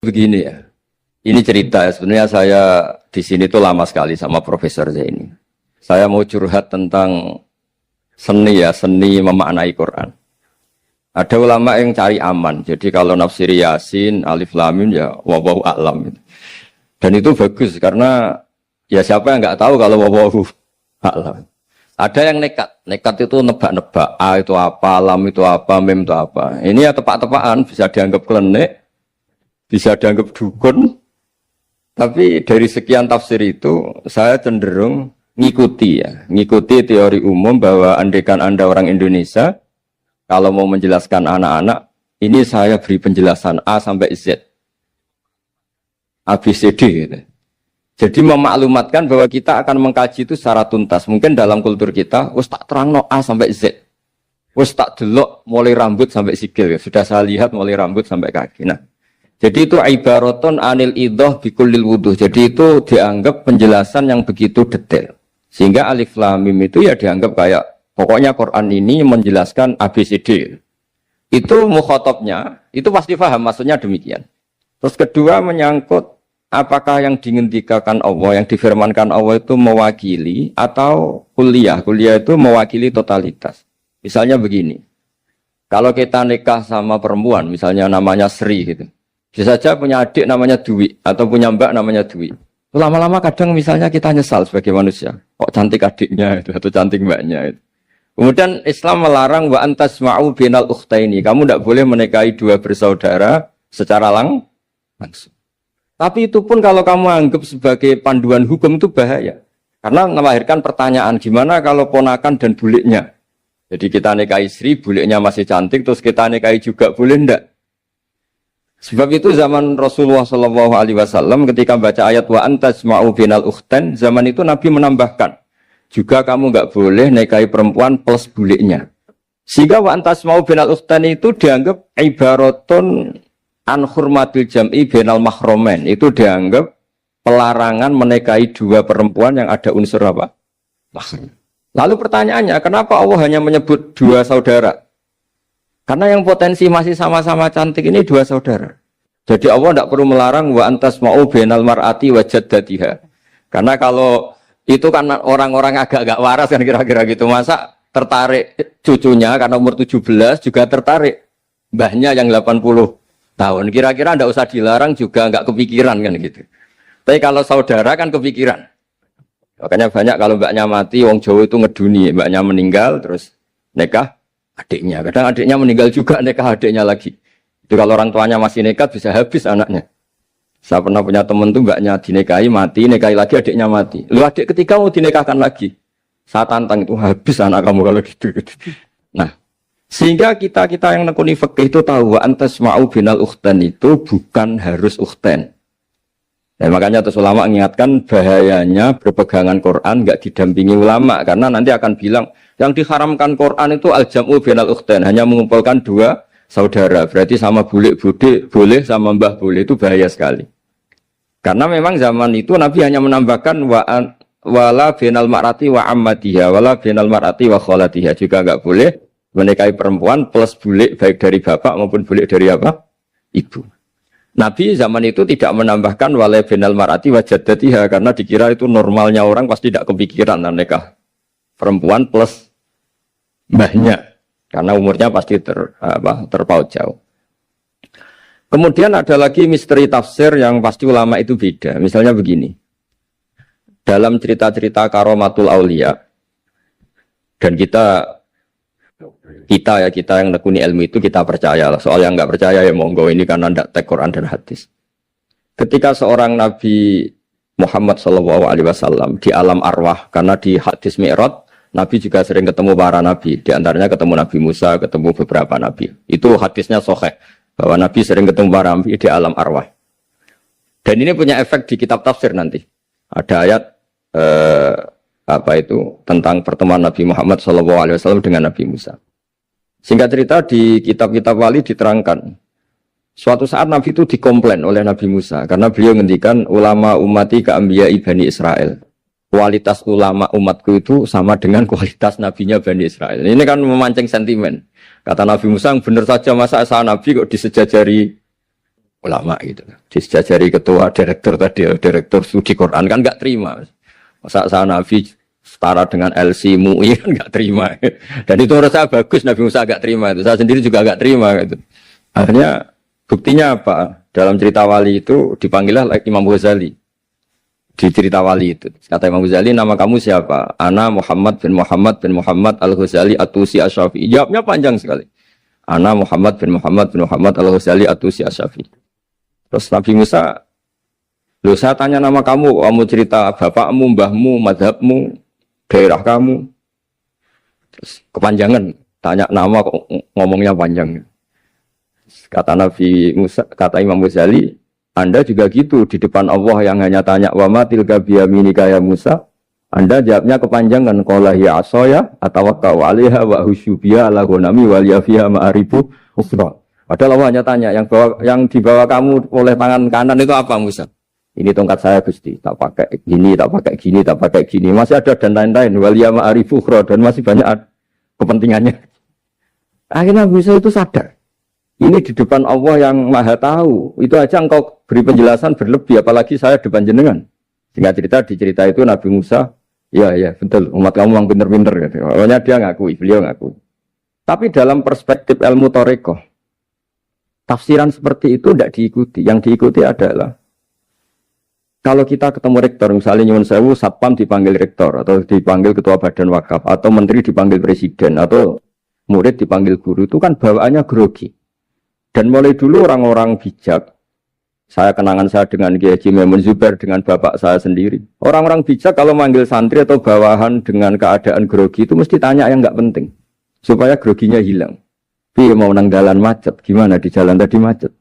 Begini ya, ini cerita ya. Sebenarnya saya di sini tuh lama sekali sama Profesor Zaini. Saya mau curhat tentang seni ya, seni memaknai Quran. Ada ulama yang cari aman. Jadi kalau nafsiri Yasin, Alif Lam Mim ya wallahu a'lam. Dan itu bagus karena ya siapa yang nggak tahu kalau wallahu a'lam. Ada yang nekat itu nebak-nebak. A itu apa, Lam itu apa, Mim itu apa. Ini ya tepak-tepakan, bisa dianggap klenik, bisa dianggap dukun. Tapi dari sekian tafsir itu saya cenderung ngikuti teori umum bahwa andaikan Anda orang Indonesia, kalau mau menjelaskan anak-anak, ini saya beri penjelasan A sampai Z. ABCD gitu. Jadi memaklumatkan bahwa kita akan mengkaji itu secara tuntas. Mungkin dalam kultur kita, wis tak terangno A sampai Z. Wis tak delok mulai rambut sampai sikil. Sudah saya lihat mulai rambut sampai kaki. Nah, jadi itu ibaratun anil idhah bikulil wuduh. Jadi itu dianggap penjelasan yang begitu detail. Sehingga Alif Lam Mim itu ya dianggap kayak pokoknya Quran ini menjelaskan ABCD. Itu mukhatabnya, itu pasti paham maksudnya demikian. Terus kedua menyangkut apakah yang dingendikakan Allah, yang difirmankan Allah itu mewakili atau kuliah. Kuliah itu mewakili totalitas. Misalnya begini. Kalau kita nikah sama perempuan, misalnya namanya Sri gitu. Bisa saja punya adik namanya Dwi atau punya mbak namanya Dwi. Lama-lama kadang misalnya kita nyesal sebagai manusia. Kok cantik adiknya itu atau cantik mbaknya itu. Kemudian Islam melarang wa antasma'u binal ukhtaini. Kamu tidak boleh menikahi dua bersaudara secara langsung. Tapi itu pun kalau kamu anggap sebagai panduan hukum itu bahaya. Karena melahirkan pertanyaan gimana kalau ponakan dan buliknya. Jadi kita nikahi Sri, buliknya masih cantik, terus kita nikahi juga boleh enggak? Sebab itu zaman Rasulullah SAW ketika baca ayat wa antasma'u binal ukhtain, zaman itu Nabi menambahkan juga kamu enggak boleh nikahi perempuan plus buliknya. Sehingga wa antasma'u binal ukhtain itu dianggap ibaratun an hurmatil jam'i bainal mahromen, itu dianggap pelarangan menikahi dua perempuan yang ada unsur apa? Mahram. Lalu pertanyaannya, kenapa Allah hanya menyebut dua saudara? Karena yang potensi masih sama-sama cantik ini dua saudara. Jadi Allah tidak perlu melarang wa antasma'u bainal mar'ati wa jaddatiha. Karena kalau itu kan orang-orang agak-agak waras kan kira-kira gitu. Masa tertarik cucunya karena umur 17 juga tertarik mbahnya yang 80 tahun, kira-kira ndak usah dilarang juga nggak kepikiran kan gitu. Tapi kalau saudara kan kepikiran. Makanya banyak kalau mbaknya mati, wong Jawa itu ngeduni, mbaknya meninggal terus nikah adiknya. Kadang adiknya meninggal juga nikah adiknya lagi. Itu kalau orang tuanya masih nekat bisa habis anaknya. Saya pernah punya teman tuh mbaknya dinikahi mati, nikahi lagi adiknya mati. Lu adik ketiga mau dinikahkan lagi. Saya tantang itu habis anak kamu kalau gitu. Nah, sehingga kita yang nekuni fikih itu tahu wa antasma'u binal ukhtain itu bukan harus ukhtain. Dan makanya terus ulama mengingatkan bahayanya berpegangan Quran enggak didampingi ulama karena nanti akan bilang yang diharamkan Quran itu al-jam'u binal ukhtain, hanya mengumpulkan dua saudara. Berarti sama bulik bude boleh sama mbah boleh, itu bahaya sekali. Karena memang zaman itu Nabi hanya menambahkan wala binal mar'ati wa ammatiha wala binal mar'ati wa kholatiha, juga enggak boleh menikahi perempuan plus bulik baik dari bapak maupun bulik dari apa? Ibu. Nabi zaman itu tidak menambahkan wala binal mar'ati wa jaddatiha karena dikira itu normalnya orang pasti tidak kepikiran nikah perempuan plus mbahnya karena umurnya pasti terpaut jauh. Kemudian ada lagi misteri tafsir yang pasti ulama itu beda. Misalnya begini. Dalam cerita-cerita karomatul aulia dan kita yang nekuni ilmu itu kita percaya lah. Soal yang nggak percaya ya monggo, ini karena tidak tek Quran dan hadis. Ketika seorang Nabi Muhammad SAW di alam arwah, karena di hadis Mi'raj Nabi juga sering ketemu para nabi, di antaranya ketemu Nabi Musa, ketemu beberapa nabi. Itu hadisnya sahih bahwa Nabi sering ketemu para nabi di alam arwah. Dan ini punya efek di kitab tafsir nanti. Ada ayat tentang pertemuan Nabi Muhammad SAW dengan Nabi Musa. Singkat cerita di kitab-kitab wali diterangkan, suatu saat Nabi itu dikomplain oleh Nabi Musa karena beliau ngendikan ulama umati ka'ambiya Bani Israel. Kualitas ulama umatku itu sama dengan kualitas nabinya Bani Israel. Ini kan memancing sentimen. Kata Nabi Musa, benar saja masa saya Nabi kok disejajari ulama gitu. Disjajari ketua direktur tadi, direktur studi Quran kan nggak terima. Masa Nabi setara dengan LC MUI kan nggak terima. Dan itu menurut saya bagus Nabi Musa nggak terima itu. Saya sendiri juga nggak terima gitu. Akhirnya buktinya apa? Dalam cerita wali itu dipanggillah Imam Ghazali. Di cerita wali itu kata Imam Ghazali, nama kamu siapa? Ana Muhammad bin Muhammad Al-Ghazali At-Tusi Asy-Syafi'i. Jawabnya panjang sekali. Ana Muhammad bin Muhammad Al-Ghazali At-Tusi Asy-Syafi'i. Terus Nabi Musa, loh saya tanya nama kamu cerita bapakmu, mbahmu, madhabmu, daerah kamu. Terus kepanjangan, tanya nama kok ngomongnya panjang. Kata Nabi Musa, kata Imam Ghazali, Anda juga gitu di depan Allah yang hanya tanya wa ma tilka biyaminika ya Musa. Anda jawabnya kepanjangan qala ya asaya atawakkau 'alaiha wa husyubiya ala ghanami wal yafiha ma'arifu ukhra. Padahal Allah hanya tanya yang dibawa kamu oleh tangan kanan itu apa Musa? Ini tongkat saya Gusti, tak pakai gini, tak pakai gini, tak pakai gini. Masih ada dan lain-lain wal ya ma'arifu ukhra dan masih banyak kepentingannya. Akhirnya Musa itu sadar. Ini di depan Allah yang maha tahu. Itu aja engkau beri penjelasan berlebih. Apalagi saya depan jenengan. Sehingga di cerita itu Nabi Musa. Ya betul. Umat kamu yang pinter-pinter. Gitu. Pokoknya dia ngakui. Beliau ngakui. Tapi dalam perspektif ilmu Thariqah. Tafsiran seperti itu tidak diikuti. Yang diikuti adalah. Kalau kita ketemu rektor. Misalnya Nyuwun Sewu, Satpam dipanggil rektor. Atau dipanggil ketua badan wakaf. Atau menteri dipanggil presiden. Atau murid dipanggil guru. Itu kan bawaannya grogi. Dan mulai dulu orang-orang bijak, saya kenangan saya dengan Kiai Haji Maimun Zubair dengan bapak saya sendiri. Orang-orang bijak kalau manggil santri atau bawahan dengan keadaan grogi itu mesti tanya yang nggak penting. Supaya groginya hilang. Tapi mau nang jalan macet, gimana di jalan tadi macet?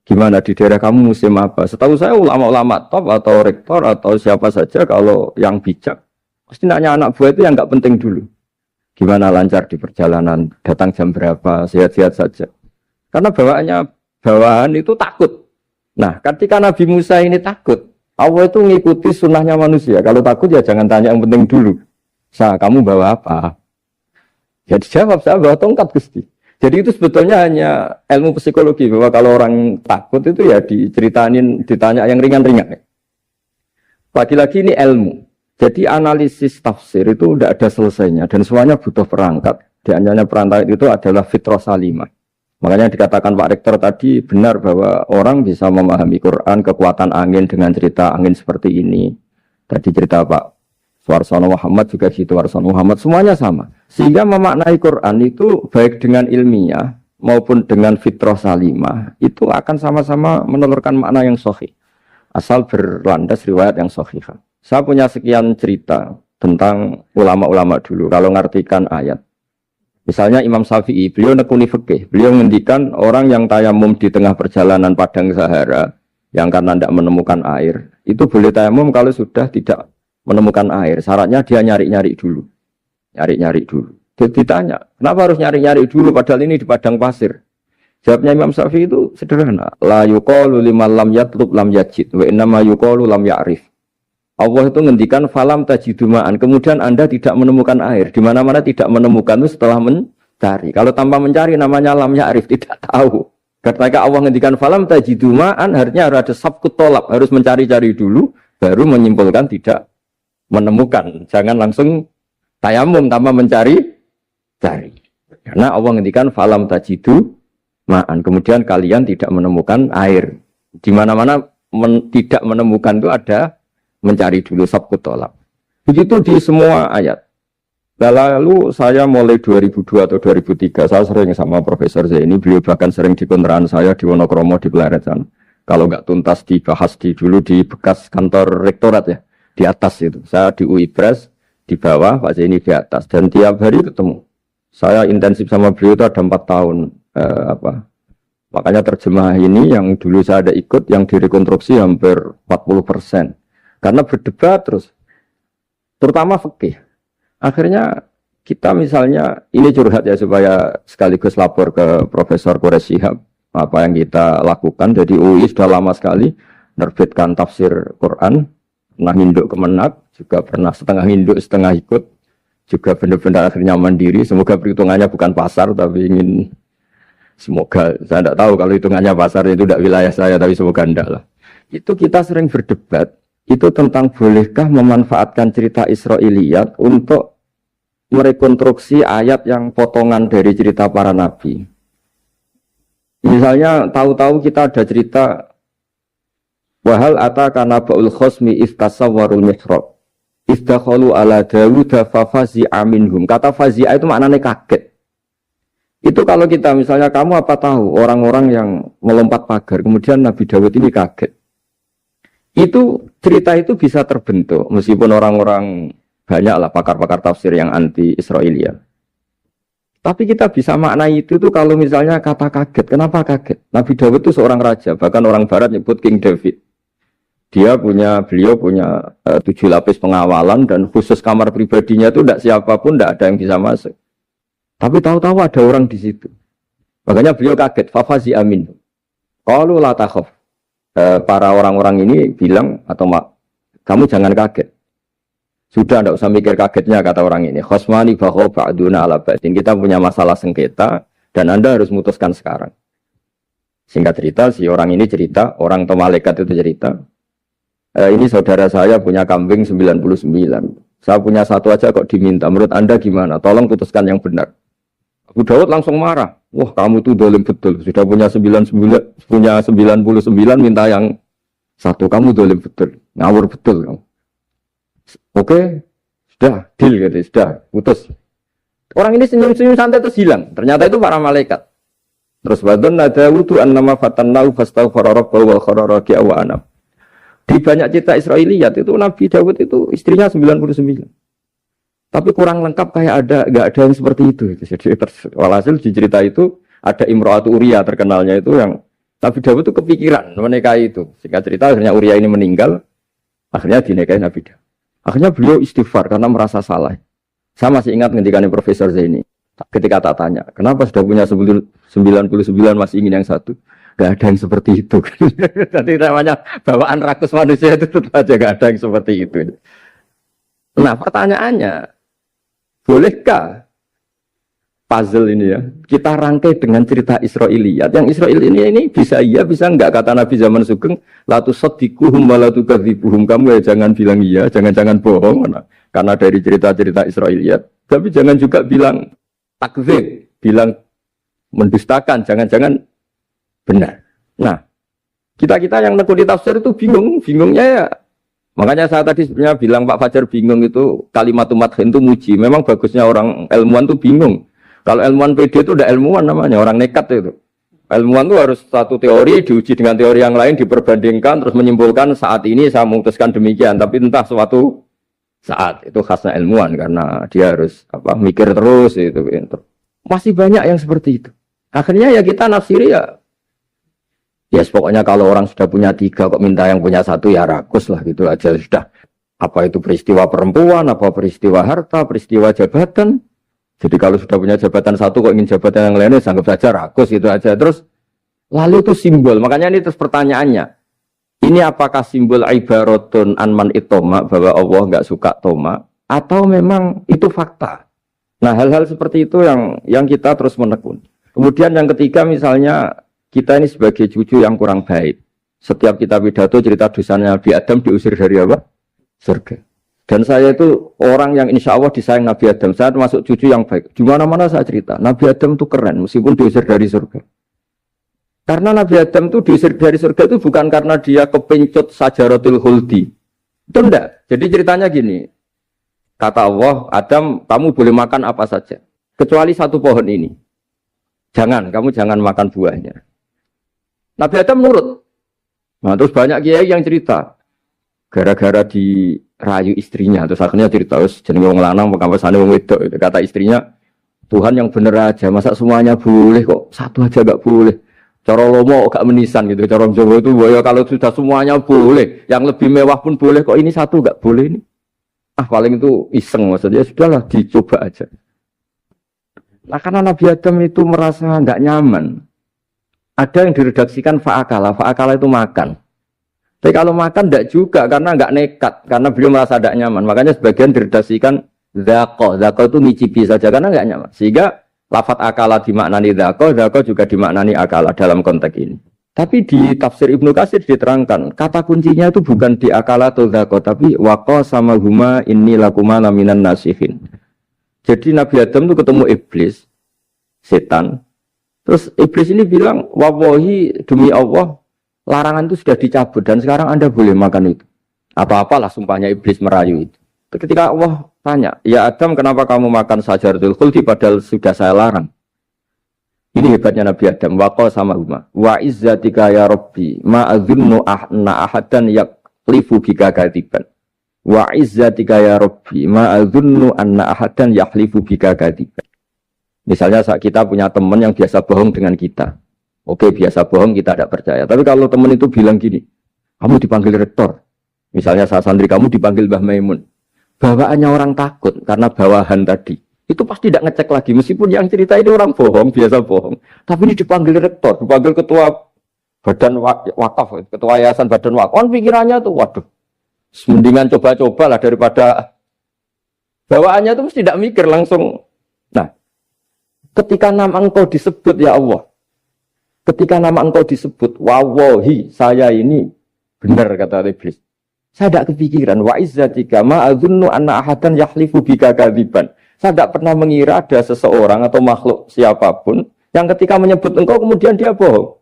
Gimana di daerah kamu musim apa? Setahu saya ulama-ulama top atau rektor atau siapa saja kalau yang bijak. Mesti nanya anak buah itu yang nggak penting dulu. Gimana lancar di perjalanan, datang jam berapa, sehat-sehat saja. Karena bawahan itu takut. Nah, ketika Nabi Musa ini takut, Allah itu mengikuti sunnahnya manusia. Kalau takut ya jangan tanya yang penting dulu. Kamu bawa apa? Ya dijawab, saya bawa tongkat Gusti. Jadi itu sebetulnya hanya ilmu psikologi. Bahwa kalau orang takut itu ya ditanya yang ringan-ringan. Lagi-lagi ini ilmu. Jadi analisis tafsir itu tidak ada selesainya. Dan semuanya butuh perangkat. Di antaranya perangkat itu adalah fitrah salimah. Makanya dikatakan Pak Rektor tadi benar bahwa orang bisa memahami Quran, kekuatan angin dengan cerita angin seperti ini. Tadi cerita Pak Suarsono Muhammad juga gitu, Suarsono Muhammad, semuanya sama. Sehingga memaknai Quran itu baik dengan ilmiah maupun dengan fitrah salimah, itu akan sama-sama menelurkan makna yang sahih. Asal berlandas riwayat yang sahih. Saya punya sekian cerita tentang ulama-ulama dulu, kalau ngartikan ayat. Misalnya Imam Syafi'i, beliau nekuni fikih. Beliau menghentikan orang yang tayamum di tengah perjalanan padang Sahara, yang karena tidak menemukan air, itu boleh tayamum kalau sudah tidak menemukan air. Syaratnya dia nyari-nyari dulu. Nyari-nyari dulu. Jadi ditanya, kenapa harus nyari-nyari dulu padahal ini di padang pasir? Jawabnya Imam Syafi'i itu sederhana. La yuqalu liman lam yatlub lam yajid, wa innama yuqalu lam ya'rif. Allah itu ngendikan falam tajiduma'an, kemudian Anda tidak menemukan air. Di mana-mana tidak menemukan itu setelah mencari. Kalau tanpa mencari namanya lam ya'rif, tidak tahu. Ketika Allah ngendikan falam tajiduma'an, artinya harus ada sabkut tolak, harus mencari-cari dulu, baru menyimpulkan tidak menemukan. Jangan langsung tayamum tanpa mencari-cari. Karena Allah ngendikan falam tajiduma'an, kemudian kalian tidak menemukan air. Di mana-mana tidak menemukan itu ada mencari dulu sabkut tolak. Begitu di semua ayat. Lalu saya mulai 2002 atau 2003, saya sering sama Profesor Zaini, beliau bahkan sering di kontrakan saya di Wonokromo di Pleret sana. Kalau nggak tuntas dibahas dulu di bekas kantor rektorat ya, di atas itu. Saya di UI Pres, di bawah, Pak Zaini di atas. Dan tiap hari ketemu. Saya intensif sama beliau itu ada 4 tahun. Makanya terjemah ini yang dulu saya ada ikut, yang direkonstruksi hampir 40%. Karena berdebat terus, terutama fikih. Akhirnya kita misalnya, ini curhat ya supaya sekaligus lapor ke Profesor Quraish Shihab apa yang kita lakukan. Jadi UI sudah lama sekali menerbitkan tafsir Quran, pernah nginduk Kemenak, juga pernah setengah nginduk setengah ikut, juga benar-benar akhirnya mandiri. Semoga perhitungannya bukan pasar tapi ingin Semoga, saya tidak tahu kalau hitungannya pasar itu tidak wilayah saya, tapi semoga enggak lah. Itu kita sering berdebat, itu tentang bolehkah memanfaatkan cerita Israiliyat untuk merekonstruksi ayat yang potongan dari cerita para nabi. Misalnya tahu-tahu kita ada cerita wahal ataka naba'ul khosmi iftasawwarul mihrab iftakhalu ala Dawuda fafazi'a minhum. Kata fazi'a itu maknanya kaget. Itu kalau kita misalnya kamu apa tahu orang-orang yang melompat pagar kemudian Nabi Dawud ini kaget. Itu cerita itu bisa terbentuk meskipun orang-orang banyak lah pakar-pakar tafsir yang anti Israiliyat. Tapi kita bisa maknai itu tuh kalau misalnya kata kaget. Kenapa kaget? Nabi Dawud itu seorang raja, bahkan orang barat nyebut King David. Beliau punya 7 lapis pengawalan dan khusus kamar pribadinya itu tidak siapapun, tidak ada yang bisa masuk. Tapi tahu-tahu ada orang di situ. Makanya beliau kaget. Fafazi amin. Qalu la takhaf. Para orang-orang ini bilang atau kamu jangan kaget. Sudah tidak usah mikir kagetnya kata orang ini. Khosmani bahwa ba'duna ala ba'din. Kita punya masalah sengketa dan Anda harus memutuskan sekarang. Singkat cerita, si orang ini cerita, orang atau malaikat itu cerita. Ini saudara saya punya kambing 99. Saya punya satu aja kok diminta. Menurut Anda gimana? Tolong putuskan yang benar. Abu Dawud langsung marah. Wah, kamu itu dolim betul. Sudah punya 99, minta yang satu. Kamu dolim betul. Ngawur betul kamu. Oke, sudah deal gitu, sudah putus. Orang ini senyum-senyum santai terus hilang. Ternyata itu para malaikat. Terus wadon ada wudu an nama fatannau fastaghfara rabbahu wa kharara wa anam. Di banyak cerita Israiliyat itu Nabi Dawud itu istrinya 99. Tapi kurang lengkap kayak enggak ada yang seperti itu. Jadi walhasil di cerita itu ada Imra'atu Uria terkenalnya itu yang Nabi Dawud itu kepikiran menikahi itu. Singkat cerita akhirnya Uria ini meninggal, akhirnya dinikahi Nabi Dawud. Akhirnya beliau istighfar karena merasa salah. Saya masih ingat ngendikannya Profesor Zaini. Ketika tak tanya, kenapa sudah punya 99 masih ingin yang satu? Gak ada yang seperti itu. Jadi namanya bawaan rakus manusia itu tetap aja gak ada yang seperti itu. Nah pertanyaannya, bolehkah puzzle ini ya kita rangkai dengan cerita Israiliyat? Yang Israel ini bisa iya bisa enggak, kata Nabi zaman Sugeng, la tusaddiquhum wa la tukadzibuhum. Kamu ya jangan bilang iya, jangan bohong karena dari cerita-cerita Israiliyat, tapi jangan juga bilang takdzib, bilang mendustakan, jangan-jangan benar. Nah, kita yang nekuni tafsir itu bingungnya ya. Makanya saya tadi sebenarnya bilang Pak Fajar bingung itu kalimat madhin itu muji. Memang bagusnya orang ilmuwan itu bingung. Kalau ilmuwan PD itu udah ilmuwan namanya, orang nekat itu. Ilmuwan itu harus satu teori diuji dengan teori yang lain, diperbandingkan, terus menyimpulkan saat ini saya memutuskan demikian. Tapi entah suatu saat, itu khasnya ilmuwan karena dia harus mikir terus itu. Masih banyak yang seperti itu. Akhirnya ya kita nafsiri ya pokoknya kalau orang sudah punya 3 kok minta yang punya 1 ya rakus lah gitu aja sudah. Apa itu peristiwa perempuan, apa peristiwa harta, peristiwa jabatan. Jadi kalau sudah punya jabatan 1 kok ingin jabatan yang lainnya, anggap saja rakus gitu aja. Terus lalu itu simbol. Makanya ini terus pertanyaannya. Ini apakah simbol ibaratun anman itoma, bahwa Allah nggak suka toma, atau memang itu fakta? Nah hal-hal seperti itu yang kita terus menekun. Kemudian yang ketiga misalnya kita ini sebagai cucu yang kurang baik. Setiap kita pidato cerita dosanya Nabi Adam diusir dari apa? Surga. Dan saya itu orang yang insya Allah disayang Nabi Adam. Saya termasuk cucu yang baik. Di mana-mana saya cerita. Nabi Adam itu keren meskipun diusir dari surga. Karena Nabi Adam itu diusir dari surga itu bukan karena dia kepencut sajaratul khuldi. Itu enggak. Jadi ceritanya gini. Kata Allah, Adam kamu boleh makan apa saja. Kecuali 1 pohon ini. Kamu jangan makan buahnya. Nabi Adam nurut. Nah terus banyak kiai yang cerita. Gara-gara dirayu istrinya, terus akhirnya cerita, jenenge wong lanang, pengkampasane wong wedok. Kata istrinya, Tuhan yang bener aja, masa semuanya boleh kok, 1 aja gak boleh. Cara lomo gak menisan gitu, cara Jawa itu, ya kalau sudah semuanya boleh, yang lebih mewah pun boleh, kok ini 1 gak boleh ini. Paling itu iseng maksudnya, sudahlah dicoba aja. Nah karena Nabi Adam itu merasa gak nyaman, ada yang diredaksikan fa'akala itu makan. Tapi kalau makan tidak juga karena nggak nekat, karena beliau merasa tidak nyaman. Makanya sebagian diredaksikan zaqo itu ngicipi saja karena nggak nyaman. Sehingga Lafat akala dimaknani dzaka juga dimaknani akala dalam konteks ini. Tapi di tafsir Ibnu Katsir diterangkan, kata kuncinya itu bukan di akala atau dzaka, tapi waqa sama huma inni lakuma laminan nasihin. Jadi Nabi Adam itu ketemu iblis, setan. Terus iblis ini bilang, wallahi demi Allah, larangan itu sudah dicabut dan sekarang Anda boleh makan itu. Apa-apalah sumpahnya iblis merayu itu. Ketika Allah tanya, ya Adam kenapa kamu makan sajaratul khuldi padahal sudah saya larang. Ini hebatnya Nabi Adam. Waqa sama huma. Wa izzatika ya Rabbi ma'adhunnu ahna ahadan yaklifu bika katiban. Wa izzatika ya Rabbi ma'adhunnu anna ahadan yaklifu bika katiban. Misalnya saat kita punya teman yang biasa bohong dengan kita. Oke, biasa bohong kita tidak percaya. Tapi kalau teman itu bilang gini, kamu dipanggil rektor. Misalnya saat santri kamu dipanggil Mbah Maimun. Bawaannya orang takut karena bawahan tadi. Itu pasti tidak ngecek lagi. Meskipun yang cerita ini orang bohong, biasa bohong. Tapi ini dipanggil rektor, dipanggil ketua badan wakaf, ketua yayasan badan wakaf. Kan pikirannya tuh, waduh. Mendingan coba-coba lah daripada bawaannya itu mesti tidak mikir langsung. Nah, ketika nama engkau disebut ya Allah. Ketika nama engkau disebut, wallahi saya ini benar kata iblis. Saya tidak kepikiran wa izzatika ma adzunnu anna ahadan yahlifu bika kadziban. Saya tidak pernah mengira ada seseorang atau makhluk siapapun yang ketika menyebut engkau kemudian dia bohong.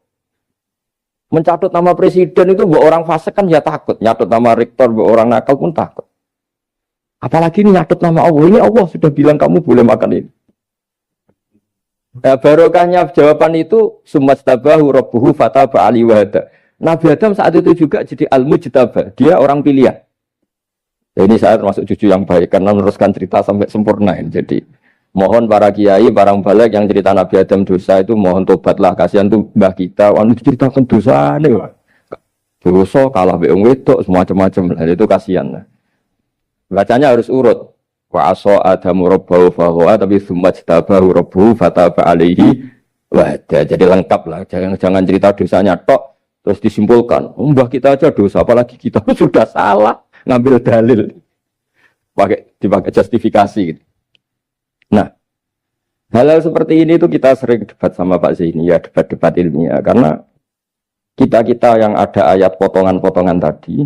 Mencatut nama presiden itu buat orang fasik kan ya takut, nyatut nama rektor buat orang nakal pun takut. Apalagi ini nyatut nama Allah. Ini Allah sudah bilang kamu boleh makan ini. Barokahnya jawaban itu sumastabahu rabbuhu fataba ali wahada. Nabi Adam saat itu juga jadi al-mujtabah. Dia orang pilihan. Ya, ini saya termasuk cucu yang baik karena meneruskan cerita sampai sempurna. Jadi mohon para kiai, para balik yang cerita Nabi Adam dosa itu mohon tobatlah. Kasihan tuh mbah kita. Wanu diceritakan dosa nih. Dosa kalah beong wedok semacam-macam. Itu kasihan. Bacanya harus urut. Wa aso adamu rabbahu fahuwa tapi sumajtabahu rabbuhu fataba alaihi wahda. Jadi lengkap lah. Jangan cerita dosanya tok. Terus disimpulkan, mbah kita aja dosa, apalagi kita sudah salah ngambil dalil, dipakai justifikasi. Gitu. Nah, hal-hal seperti ini itu kita sering debat sama Pak Zaini, ya debat-debat ilmiah, karena kita yang ada ayat potongan-potongan tadi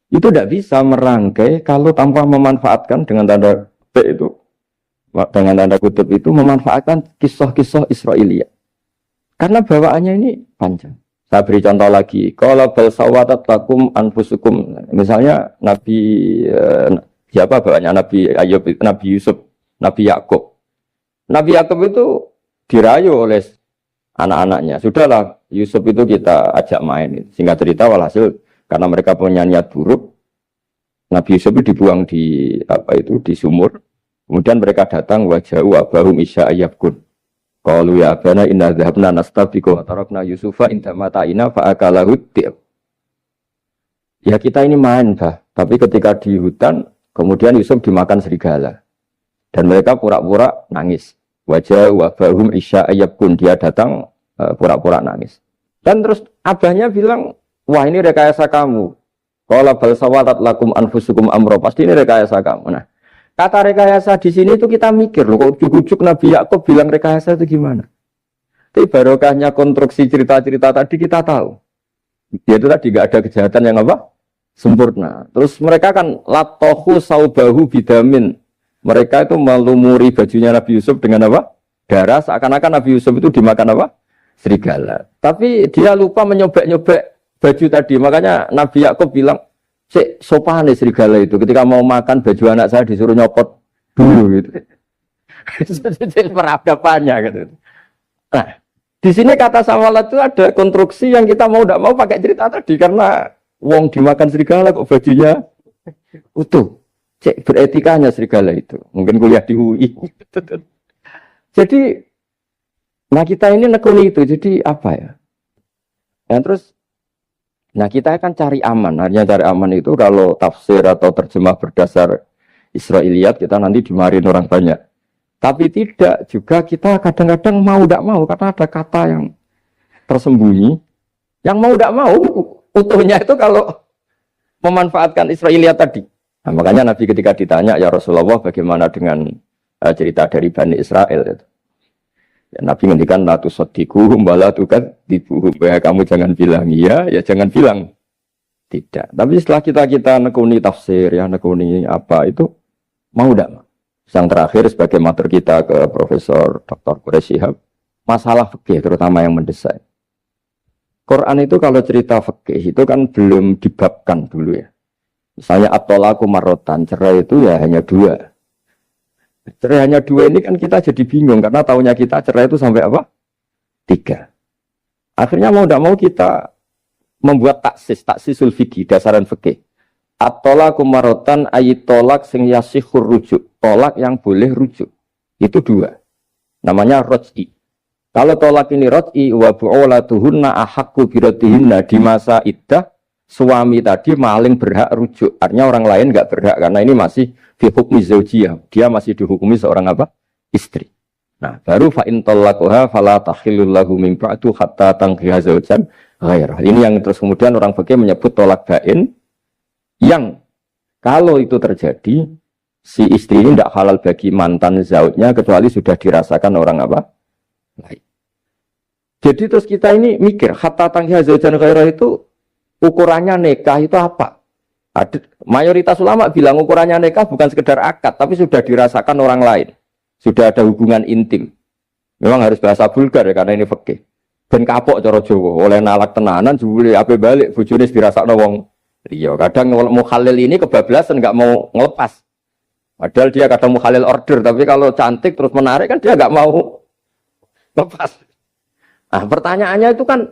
itu tidak bisa merangkai kalau tanpa memanfaatkan dengan tanda kutip itu, dengan tanda kutip itu memanfaatkan kisah-kisah Israiliyah, karena bawaannya ini panjang. Saya beri contoh lagi. Kalau bal sawatat lakum anfusukum. Misalnya Nabi siapa bawanya Nabi Ayub, Nabi Yusuf, Nabi Yakub. Nabi Yakub itu dirayu oleh anak-anaknya. Sudahlah Yusuf itu kita ajak main. Singkat cerita walhasil karena mereka punya niat buruk, Nabi Yusuf itu dibuang di di sumur. Kemudian mereka datang waja'u abahum isya ayyabkun. Qalu ya abana inna dhahabna nastabiqu wa tarakna Yusufa inda mata'ina fa akalahu dhi'ab. Ya kita ini main, Bah. Tapi ketika di hutan, kemudian Yusuf dimakan serigala. Dan mereka pura-pura nangis. Wajah wabahum isya ayyabkun. Dia datang pura-pura nangis. Dan terus abahnya bilang, wah ini rekayasa kamu. Qala bal sawatat lakum anfusukum amro. Pasti ini rekayasa kamu. Nah, kata rekayasa di sini itu kita mikir loh, kok ujuk-ujuk Nabi Yakub bilang rekayasa itu gimana? Tapi barokahnya konstruksi cerita-cerita tadi kita tahu. Dia itu tadi gak ada kejahatan yang apa? Sempurna. Terus mereka kan latohu saubahu bidamin. Mereka itu melumuri bajunya Nabi Yusuf dengan apa? Darah. Seakan-akan Nabi Yusuf itu dimakan apa? Serigala. Tapi dia lupa menyobek-nyobek baju tadi. Makanya Nabi Yakub bilang, sopan nih serigala itu. Ketika mau makan baju anak saya disuruh nyopot dulu gitu. Peradabannya gitu. Nah, di sini kata sawalat itu ada konstruksi yang kita mau tidak mau pakai cerita tadi karena wong dimakan serigala kok bajunya utuh. Cek beretikanya serigala itu. Mungkin kuliah di UI. Jadi, nah kita ini nekuni itu. Jadi apa ya? Dan terus nah kita akan cari aman. Artinya cari aman itu kalau tafsir atau terjemah berdasar Israiliyat kita nanti dimarahin orang banyak. Tapi tidak juga kita kadang-kadang mau tidak mau karena ada kata yang tersembunyi. Yang mau tidak mau utuhnya itu kalau memanfaatkan Israiliyat tadi. Nah, makanya Nabi ketika ditanya ya Rasulullah bagaimana dengan cerita dari Bani Israel itu. Ya, Nabi ngendikan la tusaddiquhum wa la tukadzibuhum. Ya kamu jangan bilang iya, ya jangan bilang tidak. Tapi setelah kita nekuni tafsir, ya nekuni apa itu mau tidak? Yang terakhir sebagai matur kita ke Profesor Dr. Quraish Shihab, masalah fikih terutama yang mendesak. Quran itu kalau cerita fikih itu kan belum dibabkan dulu ya. Misalnya at-thalaqu marratan, cerai itu ya hanya 2. Cerai hanya 2 ini kan kita jadi bingung karena taunya kita cerai itu sampai apa? 3. Akhirnya mau tidak mau kita membuat taksisul fikih, dasaran fikih. At-thalaqu marratan ayat tolak sing yasihur rujuk, tolak yang boleh rujuk. Itu 2. Namanya roj'i. Kalau tolak ini roj'i wa bu'ulatuhunna ahaqqu biradihinna, di masa iddah suami tadi maling berhak rujuk. Artinya orang lain enggak berhak karena ini masih fi hukmi zaujiyah. Dia masih dihukumi seorang apa? Istri. Nah, baru fa in talaqaha fala tahillu lahu min ba'du hatta tankiha zaujan ghairah. Ini yang terus kemudian orang fikih menyebut tolak bain, yang kalau itu terjadi si istri ini tidak halal bagi mantan zaujnya kecuali sudah dirasakan orang apa? Lain. Jadi terus kita ini mikir hatta tankiha zaujan ghairah itu ukurannya nikah itu apa? Mayoritas ulama bilang ukurannya nikah bukan sekedar akad, tapi sudah dirasakan orang lain. Sudah ada hubungan intim. Memang harus bahasa vulgar ya, karena ini fikih. Ben kapok cara Jawa, oleh nalak tenanan jebule ape balik bojone dirasakno wong liya. Kadang mukhalil ini kebablasan enggak mau ngelepas. Padahal dia kadang mukhalil order, tapi kalau cantik terus menarik kan dia enggak mau lepas. Nah, pertanyaannya itu kan,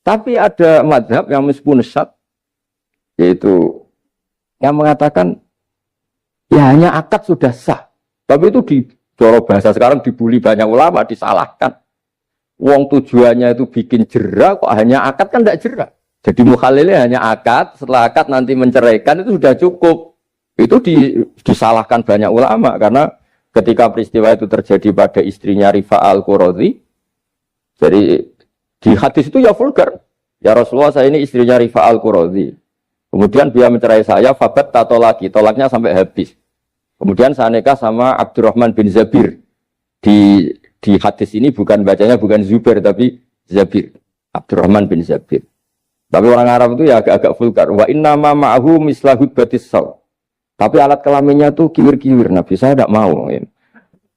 tapi ada mazhab yang meskipun syad, yaitu yang mengatakan ya hanya akad sudah sah, tapi itu di cara bahasa sekarang dibully banyak ulama, disalahkan. Wong tujuannya itu bikin jera, kok hanya akad kan tidak jera. Jadi mukhalilnya hanya akad, setelah akad nanti menceraikan itu sudah cukup. Itu disalahkan banyak ulama karena ketika peristiwa itu terjadi pada istrinya Rifa al-Qurazi, jadi di hadis itu ya vulgar. Ya Rasulullah, saya ini istrinya Rifa al-Qurazi. Kemudian dia mencerai saya, fabat tato lagi, tolaknya sampai habis. Kemudian saya nikah sama Abdurrahman bin Zabir. Di hadis ini bukan bacanya bukan Zubair tapi Zabir. Abdurrahman bin Zabir. Tapi orang Arab itu ya agak-agak vulgar. Wa inna ma ma'ahu mislahud batis saw. Tapi alat kelaminnya tuh kiwir-kiwir. Nabi saya tidak mau.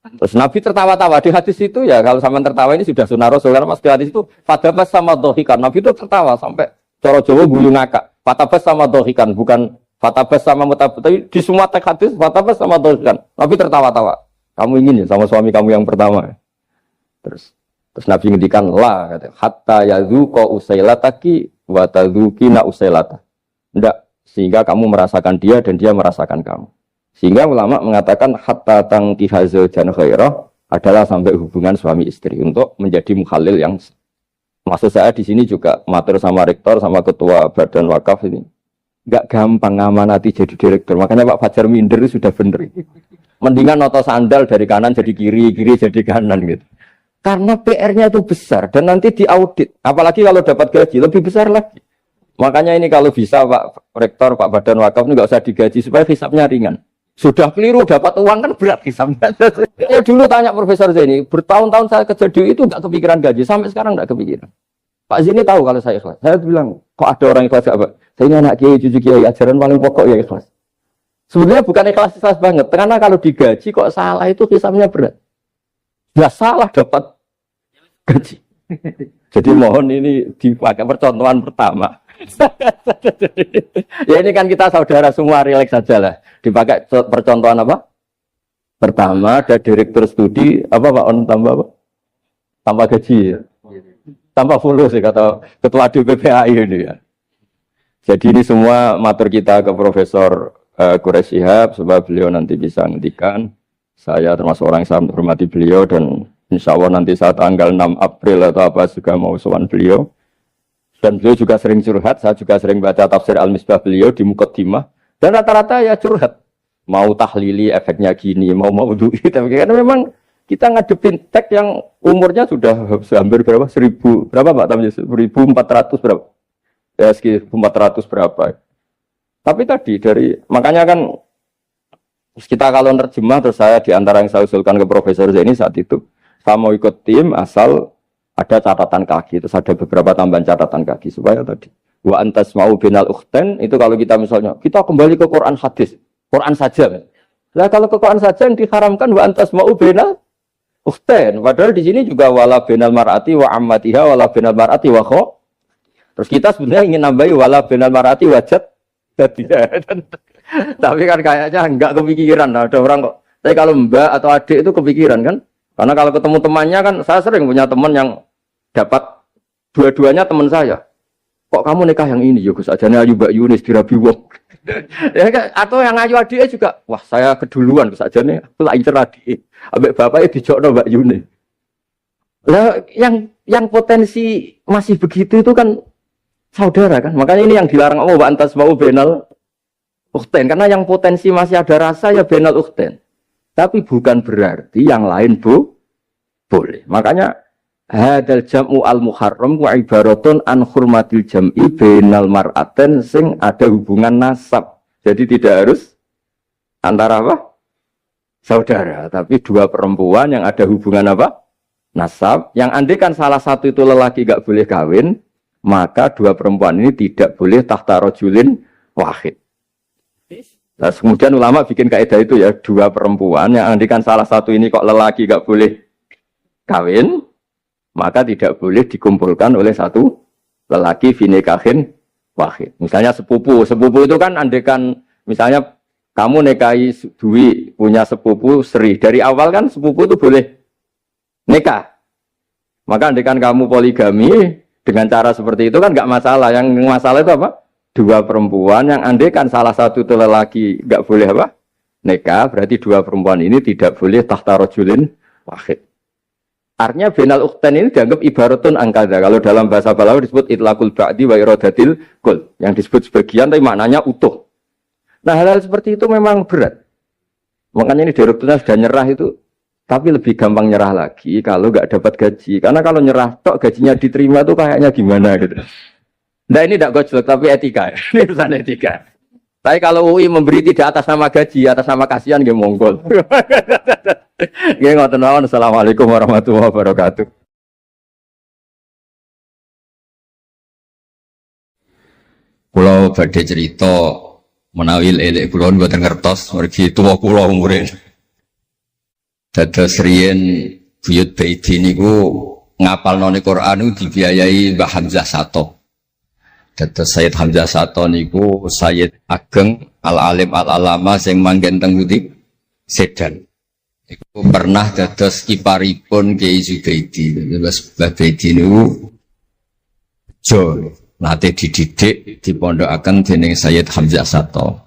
Terus Nabi tertawa-tawa di hadis itu ya, kalau sama tertawa ini sudah sunnah Rasul. Karena mas di hadis itu fatabas sama dohikan. Nabi itu tertawa sampai cara Jawa guyu ngakak. Fatabas sama dohikan, bukan fatabas sama mutabas. Tapi di semua teks hadis fatabas sama dohikan. Nabi tertawa-tawa. Kamu ingin ya sama suami kamu yang pertama. Terus Nabi ngendikan la, kata, hatta yadzuqa usailataki wa tadzukina usailata. Enggak, sehingga kamu merasakan dia dan dia merasakan kamu. Sehingga ulama mengatakan hatta tankiha zaujan khairah adalah sampai hubungan suami istri untuk menjadi mukhalil yang, maksud saya di sini juga matur sama rektor sama ketua badan wakaf ini. Enggak gampang ngamanati jadi direktur. Makanya Pak Fajar minder itu sudah bener. Mendingan noto sandal dari kanan jadi kiri, kiri jadi kanan gitu. Karena PR-nya itu besar dan nanti diaudit. Apalagi kalau dapat gaji lebih besar lagi. Makanya ini kalau bisa Pak Rektor, Pak Badan Wakaf ini nggak usah digaji supaya hisapnya ringan. Sudah keliru dapat uang kan berat hisapnya. Ya dulu tanya Profesor Zaini, bertahun-tahun saya kerja di itu nggak kepikiran gaji, sampai sekarang nggak kepikiran. Pak Zaini tahu kalau saya ikhlas. Saya bilang, kok ada orang ikhlas apa? Saya ini anak kiai, cucu kiai, ajaran paling pokok ya ikhlas. Sebenarnya bukan ikhlas banget, karena kalau digaji kok salah itu hisapnya berat. Ya salah dapat gaji. Jadi mohon ini dipakai percontohan pertama. Ya ini kan kita saudara semua, relax saja lah. Dipakai percontohan apa? Pertama ada direktur studi apa Pak On tambah apa? Tambah gaji ya. Tambah fulus ya kata ketua DPPAI ini ya. Jadi ini semua matur kita ke Profesor Quraish Shihab supaya beliau nanti bisa ngendikan. Saya termasuk orang yang sangat menghormati beliau dan insya Allah nanti saat tanggal 6 April atau apa juga mau sowan beliau. Dan beliau juga sering curhat, saya juga sering baca tafsir Al-Misbah beliau di Muqaddimah. Dan rata-rata ya curhat. Mau tahlili efeknya gini, mau duit. Tapi karena memang kita ngadepin teks yang umurnya sudah hampir berapa? 1000, berapa Pak Tamjiz? 1400 berapa? Ya sekitar 1400 berapa. Tapi tadi makanya kan kita kalau nerjemah terus saya diantara yang saya usulkan ke Profesor Zaini saat itu, saya mau ikut tim asal ada catatan kaki, terus ada beberapa tambahan catatan kaki supaya tadi wa antas mau binal ukhten itu kalau kita misalnya kita kembali ke Quran hadis, Quran saja. Lah kalau ke Quran saja yang diharamkan wa antas mau binal ukhten. Padahal di sini juga wala binal mar'ati wa ammatiha wala binal mar'ati wa kho. Terus kita sebenarnya ingin nambahi wala binal mar'ati wajad tadi. Tapi kan kayaknya enggak kepikiran. Nah, ada orang kok. Tapi kalau mbak atau adik itu kepikiran kan? Karena kalau ketemu temannya kan, saya sering punya teman yang dapat dua-duanya teman saya. Kok kamu nikah yang ini? Ya Gus, ajane ayu Mbak Yunis dirabi wong. Ya, atau yang ayu adiknya juga, wah saya keduluan Gus ajane, aku lak incer adik. Ambek bapaknya dijokno Mbak Yunis. Lah yang potensi masih begitu itu kan saudara kan. Makanya ini yang dilarang Allah wa antas mau benal ukhten, karena yang potensi masih ada rasa ya benal ukhten. Tapi bukan berarti yang lain boleh. Makanya hadal jam'u al-muharram wa ibaratun an hurmatil jam'i bainal mar'aten sing ada hubungan nasab. Jadi tidak harus antara apa? Saudara, tapi dua perempuan yang ada hubungan apa? Nasab. Yang andai kan salah satu itu lelaki gak boleh kawin, maka dua perempuan ini tidak boleh tahta rajulin wahid. Nah, kemudian ulama bikin kaidah itu ya, dua perempuan yang andikan salah satu ini kok lelaki gak boleh kawin, maka tidak boleh dikumpulkan oleh satu lelaki finikahin wahid. Misalnya sepupu itu kan andikan misalnya kamu nikahi Dwi punya sepupu Sri, dari awal kan sepupu itu boleh nikah. Maka andikan kamu poligami dengan cara seperti itu kan gak masalah. Yang masalah itu apa? Dua perempuan yang andekan salah satu itu lelaki nggak boleh apa nikah, berarti dua perempuan ini tidak boleh tahta rajulin wahid. Artinya benal ukhten ini dianggap ibaratun angkada. Kalau dalam bahasa Balawi disebut itlaqul ba'di wa iradatil kul, yang disebut sebagian tapi maknanya utuh. Nah hal-hal seperti itu memang berat. Makanya ini direkturnya sudah nyerah itu, tapi lebih gampang nyerah lagi kalau nggak dapat gaji. Karena kalau nyerah tok gajinya diterima tuh kayaknya gimana gitu. Nah ini tidak gojlok, tapi etika. Ini urusan etika. Tapi kalau UI memberi tidak atas nama gaji, atas nama kasihan, dia monggol. Gak ngoten mawon. Assalamualaikum warahmatullahi wabarakatuh. Pulau badhe cerita menawi elek kula mboten ngertos, mergi tuwa kula umure. Dados riyen buyut Baiti niku ngapalno Quran niku dibiayai Mbah Hamzah Sato. Dados Sayyid Hamzah Sato niku Sayyid Ageng Al-Alim Al-Alama sing manggen teng Putih Sedan. Iku pernah dados iparipun Kiai Zubaidi. Terus Mbah Baidi niku jo nate dididik dipondokaken dening Sayyid Hamzah Sato.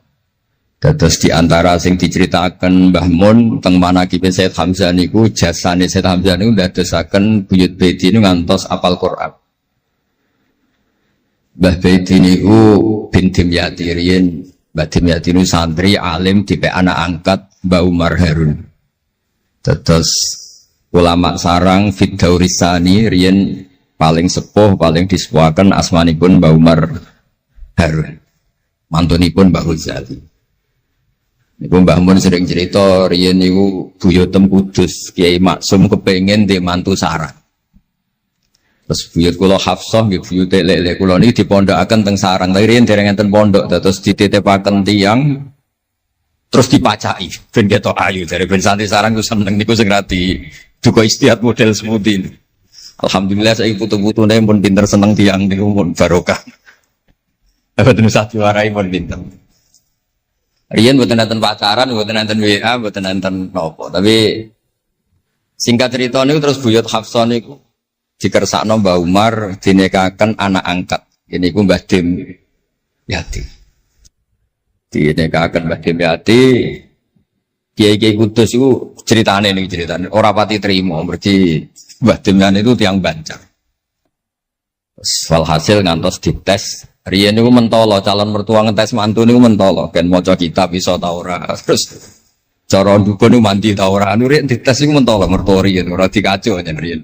Dados di antara sing diceritaken Mbah Mun teng manakibe Sayyid Hamzah niku jasane Sayyid Hamzah niku ndadosaken buyut Baidi niku ngantos apal Quran. Mbah Baidi niku bin Dimyati riyen, Mbah Dimyati niku santri alim dipek anak angkat Mbah Umar Harun. Dados ulama sarang Fiddaurisani riyen paling sepuh, paling disepuhaken asmanipun Mbah Umar Harun. Mantunipun Mbah Ghazali. Niku Mbah Mun sering cerita riyen niku buyutem Kudus Kiai Maksum kepengin ndek mantu sarang. Terus buyut kula Hafsah nggih buyut lek-lek kula niki dipondokaken teng sarang. Tapi riyen dereng enten pondok terus dititipaken tiyang terus dipacaki ben ketok ayu dari ben santri sarang ku seneng niku sing rati duka istihad model seperti ini. Alhamdulillah saya putu-putune pun pinter seneng tiyang niku pun barokah. Mboten usah diwarai pun pinter. Riyen mboten enten pacaran, mboten enten WA, mboten enten napa. Tapi singkat cerita niku terus buyut Hafsah niku dikersakno Mbah Umar dinikahaken anak angkat. Ini ku Mbah Dim Yati. Dinikahaken Mbah Dim Yati. Kiai-kiai Kudus itu ceritane nih ceritane. Ora pati trimo berarti Mbah Dim Yati itu tiang Banjar. Walhasil ngantos dites. Riyen niku mentolo calon mertua ngetes mantu niku mentolo kan maca kitab iso ta ora. Terus cara dukun niku mandi ta ora. Anu riyen dites niku mentolo mertua riyen ora dikaco jan riyen.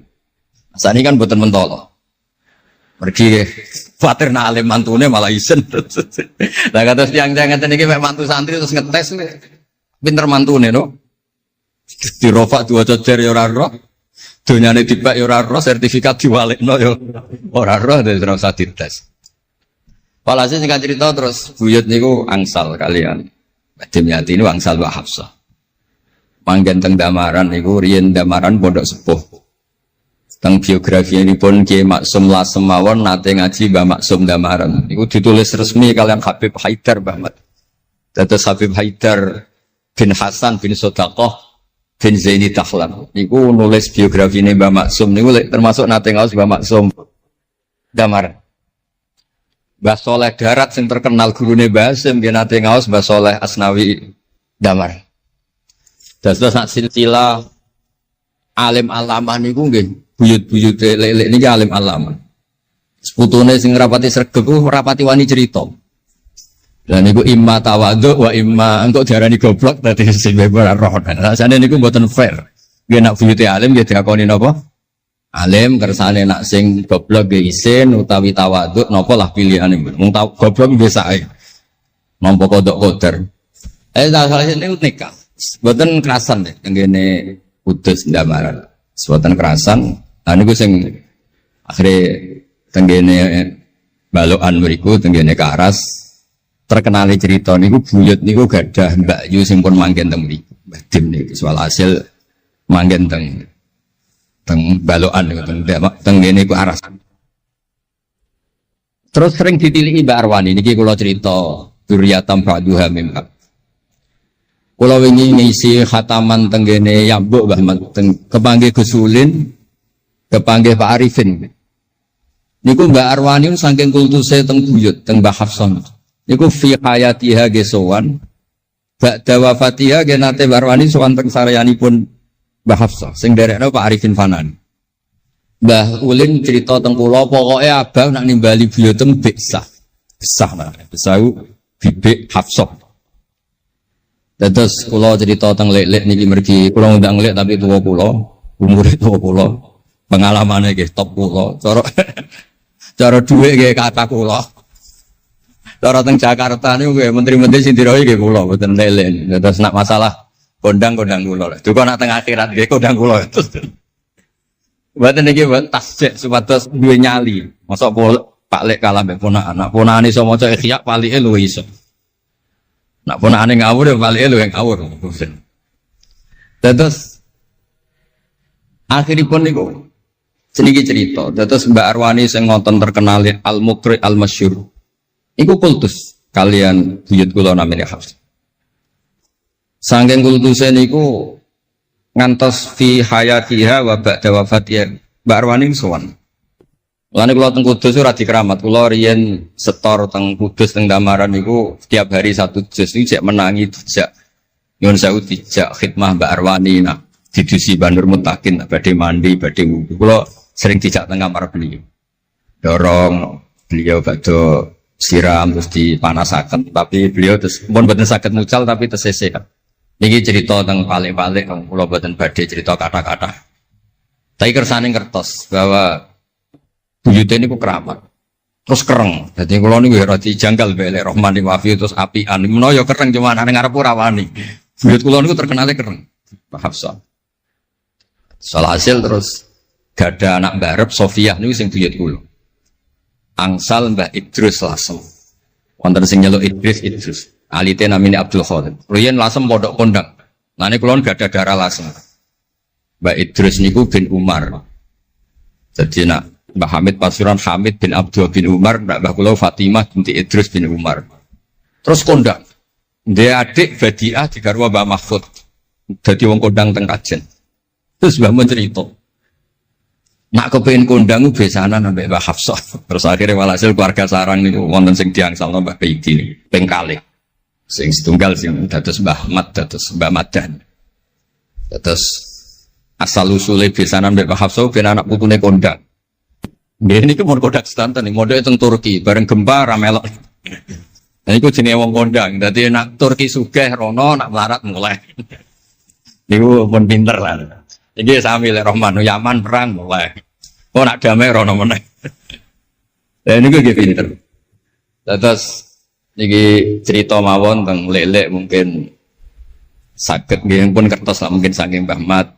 Sani kan buatan mentolo, pergi khawatir nak alim mantune malah isen. Nah kata siang-siang ngeten iki mek mantu santri terus ngetes pinter mantune no. Dirofak dua cocer ya ora roh. Donyane dibak ya ora roh, sertifikat diwalekno ya ora roh, dadi ora usah dites. Walhasil singkat cerita terus buyut niku angsal kalian. Badhe nyati ini angsal Mbak Hafsah. Manggen teng Damaran niku riyen Damaran pondok sepuh. Teng biografi ini pun Kiai Maksum Lasem mawon nate ngaji Mbah Maksum Damaran. Niku ditulis resmi kalian Habib Haidar Bahmat. Dados Habib Haidar bin Hasan bin Sodaqoh bin Zaini Tahlan. Niku nulis biografi ini Mbah Maksum. Niku termasuk nate ngaos Mbah Maksum Damaran. Mbah Soleh Darat yang terkenal gurune Mbah Hasim nggih nate ngaos Mbah Soleh Asnawi Damar. Dados sak silsilah alim alamah niku nggih buyut-buyut lelek niki alim alamah. Seputune sing rapati sregep rapati wani cerita. Lah niku imma tawadhu wa imma engko diarani goblok dadi sing ora roh. Rasane niku mboten fair. Nggih nak buyute alim nggih diakoni napa? Alim kersane nak sing goblok nggih isin utawi tawadhu napa lah pilihane. Mung goblok biasa ae. Nampa kodok koder. Salah sini nikah. Mboten kerasan deh tenggene Kudus Damaran. Mboten kerasan. Lah niku sing akhire tenggene balokan mriku tenggene Karas terkenal cerita niku buyut niku gadah Mbak Yu sing pun manggen teng mriku. Mbah Dim niku soal hasil manggen teng balokan teng ngene ku aras. Terus sering ditiliki Mbak Arwani niki kula cerita Duriyatam Ba'duha Mimpak. Kula wingi ngisi khataman teng ngene Yambuk Mbah teng kepanggih Gus Ulin, kepanggih Pak Arifin. Niku Mbak Arwani saking kultuse teng buyut teng Mbah Hafsah. Niku fi hayatiha gesowan. Ba'da wafatiha genate Mbak Arwani sowan teng saryanipun Mbah Hafsah sing derekno Pak Arifin Fanan. Mbah Ulin cerita teng kula pokoke abah nak nimbali buyutem besah. Besah nah, besah bibik Hafsah. Terus kula cerita teng lek-lek niki mergi kula ngundang lek tapi tuwa kula, umure tuwa kula. Pengalamane nggih top kula. Cara dhuwit nggih kata kula. Cara teng Jakarta niku nggih menteri-menteri sing dirohi nggih kula mboten lek-lek. Terus nak masalah kondang-kondang kula. Duka nak teng akhirat nggih kondang kula. Mboten niki tasjek supados duwe nyali. Mosok Pak Lek kalah mbek ponakan. Nak ponakane iso maca Ihya palike luwih iso. Nak ponakane ngawur ya palike luwih ngawur. Terus akhiripun niku sedikit cerita. Terus Mbak Arwani sing ngonten terkenal Al-Muqri Al-Masyhur. Iku kultus kalian buyut kula namine Hafs. Saking kultuse niku ngantos fi hayatiha wa ba'da wafatiha Mbak Arwani sowan. Mulane kula teng Kudus ora dikeramat, kula riyen setor teng Kudus teng Damaran niku setiap hari satu juz iki cek menangi dijak nyuwun sewu dijak khidmah Mbak Arwani nah didusi Bandur Mutakin badhe mandi badhe wudu. Kula sering dijak teng kamar beliau. Dorong beliau badhe siram terus dipanasaken tapi beliau terus pun boten saged mucal tapi tersese kan. Niki cerita teng palik-palik kula boten badhe cerita kata-kata. Tapi kersane ngertos bahwa buyute niku keramat. Terus kereng. Dadi kula niku ora dijanggal mbek Rahmani Wafi terus apian. Menawa ya kereng cuma nang ngarep ora wani. Buyut kula niku terkenale kereng. Pak Hafsah. Soal hasil terus gada anak barep Sofiyah niku sing buyut kula. Angsal Mbah Idrus Lasem. Wonten sing nyeluk Idrus. Alite namine Abdul Khadir. Riyen Lasem pondok kondang. Lane kula gada darah Lasem. Mbah Idrus niku bin Umar. Jadi nak Mbah Hamid Pasuruan Hamid bin Abdul bin Umar, Mbah kula Fatimah binti Idrus bin Umar. Terus kondang. Dia adik Badiah digarwa Mbah Mahfud. Dadi wong kondang teng Kajen. Terus Mbah mun cerita. Nak kepengin kondang besanan ambek Mbah Hafsah. Terus akhirnya walhasil keluarga sarang niku wonten sing diangsalno Mbah Baidi ping kalih. Sing setunggal sing dados Mbah Ahmad dados Mbah Madan. Terus asal usule besanan ambek Mbah Hafsah ben anak putune kondang. Nggih niki mun kodak sedanten modele teng Turki bareng gempa ra melok. Nah iku jenenge wong kondang. Dadi nak Turki sugih rono nak melarat mulai. Niku pun pinter lah. Iki sami lek Rahman Yaman perang mulai. Oh nak damai rono meneh. Lah niku nggih pinter. Terus niki cerita mawon teng lek-lek mungkin saged nggih pun kertos lah mungkin saking Mbah Mat.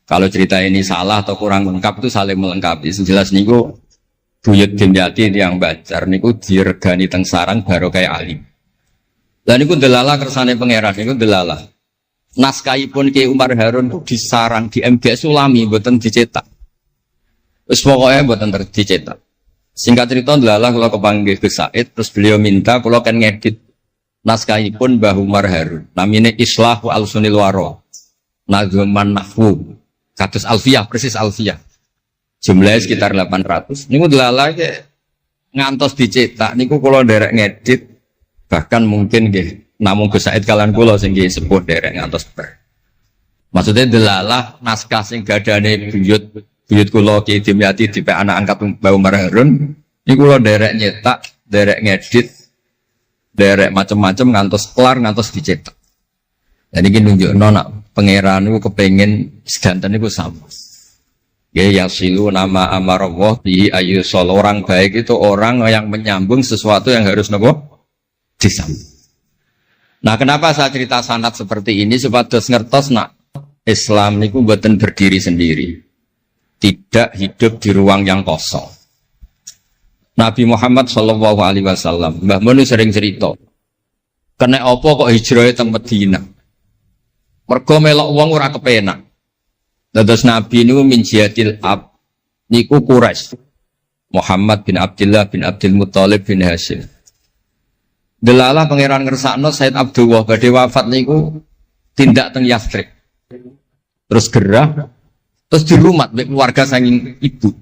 Kalau cerita ini salah atau kurang lengkap itu saling melengkapi. Sejelas niku buyut Dimyati yang Banjar niku diregani teng sarang baru kayak alim. Dan niku delala kersane pangeran niku delala. Naskahipun Ki Umar Harun itu disarang di MGS Sulami mboten dicetak. Wis pokoke mboten dicetak. Singkat cerita delala kula kepanggih Gus Said terus beliau minta kula kan ngedit naskahipun Mbah Umar Harun. Namine Islahu Al-Sunil Waro. Nazuman Nahwu. Kados Alfiyah, persis Alfiyah. Jumlahnya sekitar 800. Niku delala ngantos dicetak niku kula nderek ngedit bahkan mungkin nggih namung Gus Said kalian kula sing nggih sepuh nderek ngantos ber. Maksudnya delala naskah sing gadane buyut kula Ki Dimyati dipek anak angkat Mbah Umar Harun niku kula nderek nyetak, nderek ngedit, nderek macam-macam ngantos kelar ngantos dicetak. Jadi ini nunjukno nak pangeran itu kepengen sedanten itu sama. Ya yasilu nama amarallah bihi ayyusol. Orang baik itu orang yang menyambung sesuatu yang harus nopo disambung. Nah, kenapa saya cerita sanad seperti ini supados ngertos nak Islam niku mboten berdiri sendiri. Tidak hidup di ruang yang kosong. Nabi Muhammad sallallahu alaihi wasallam, Mbah Mun sering cerita. Kena apa kok hijrah teng Madinah? Mergo melok wong ora kepenak. Dados Nabi niku min jihadil ab niku Quraisy. Muhammad bin Abdullah bin Abdul Muthalib bin Hashim. Delalah pangeran ngersakno Said Abdullah badhe wafat niku tindak teng Yathrib. Terus gerah terus dirumat mek keluarga saking ibu.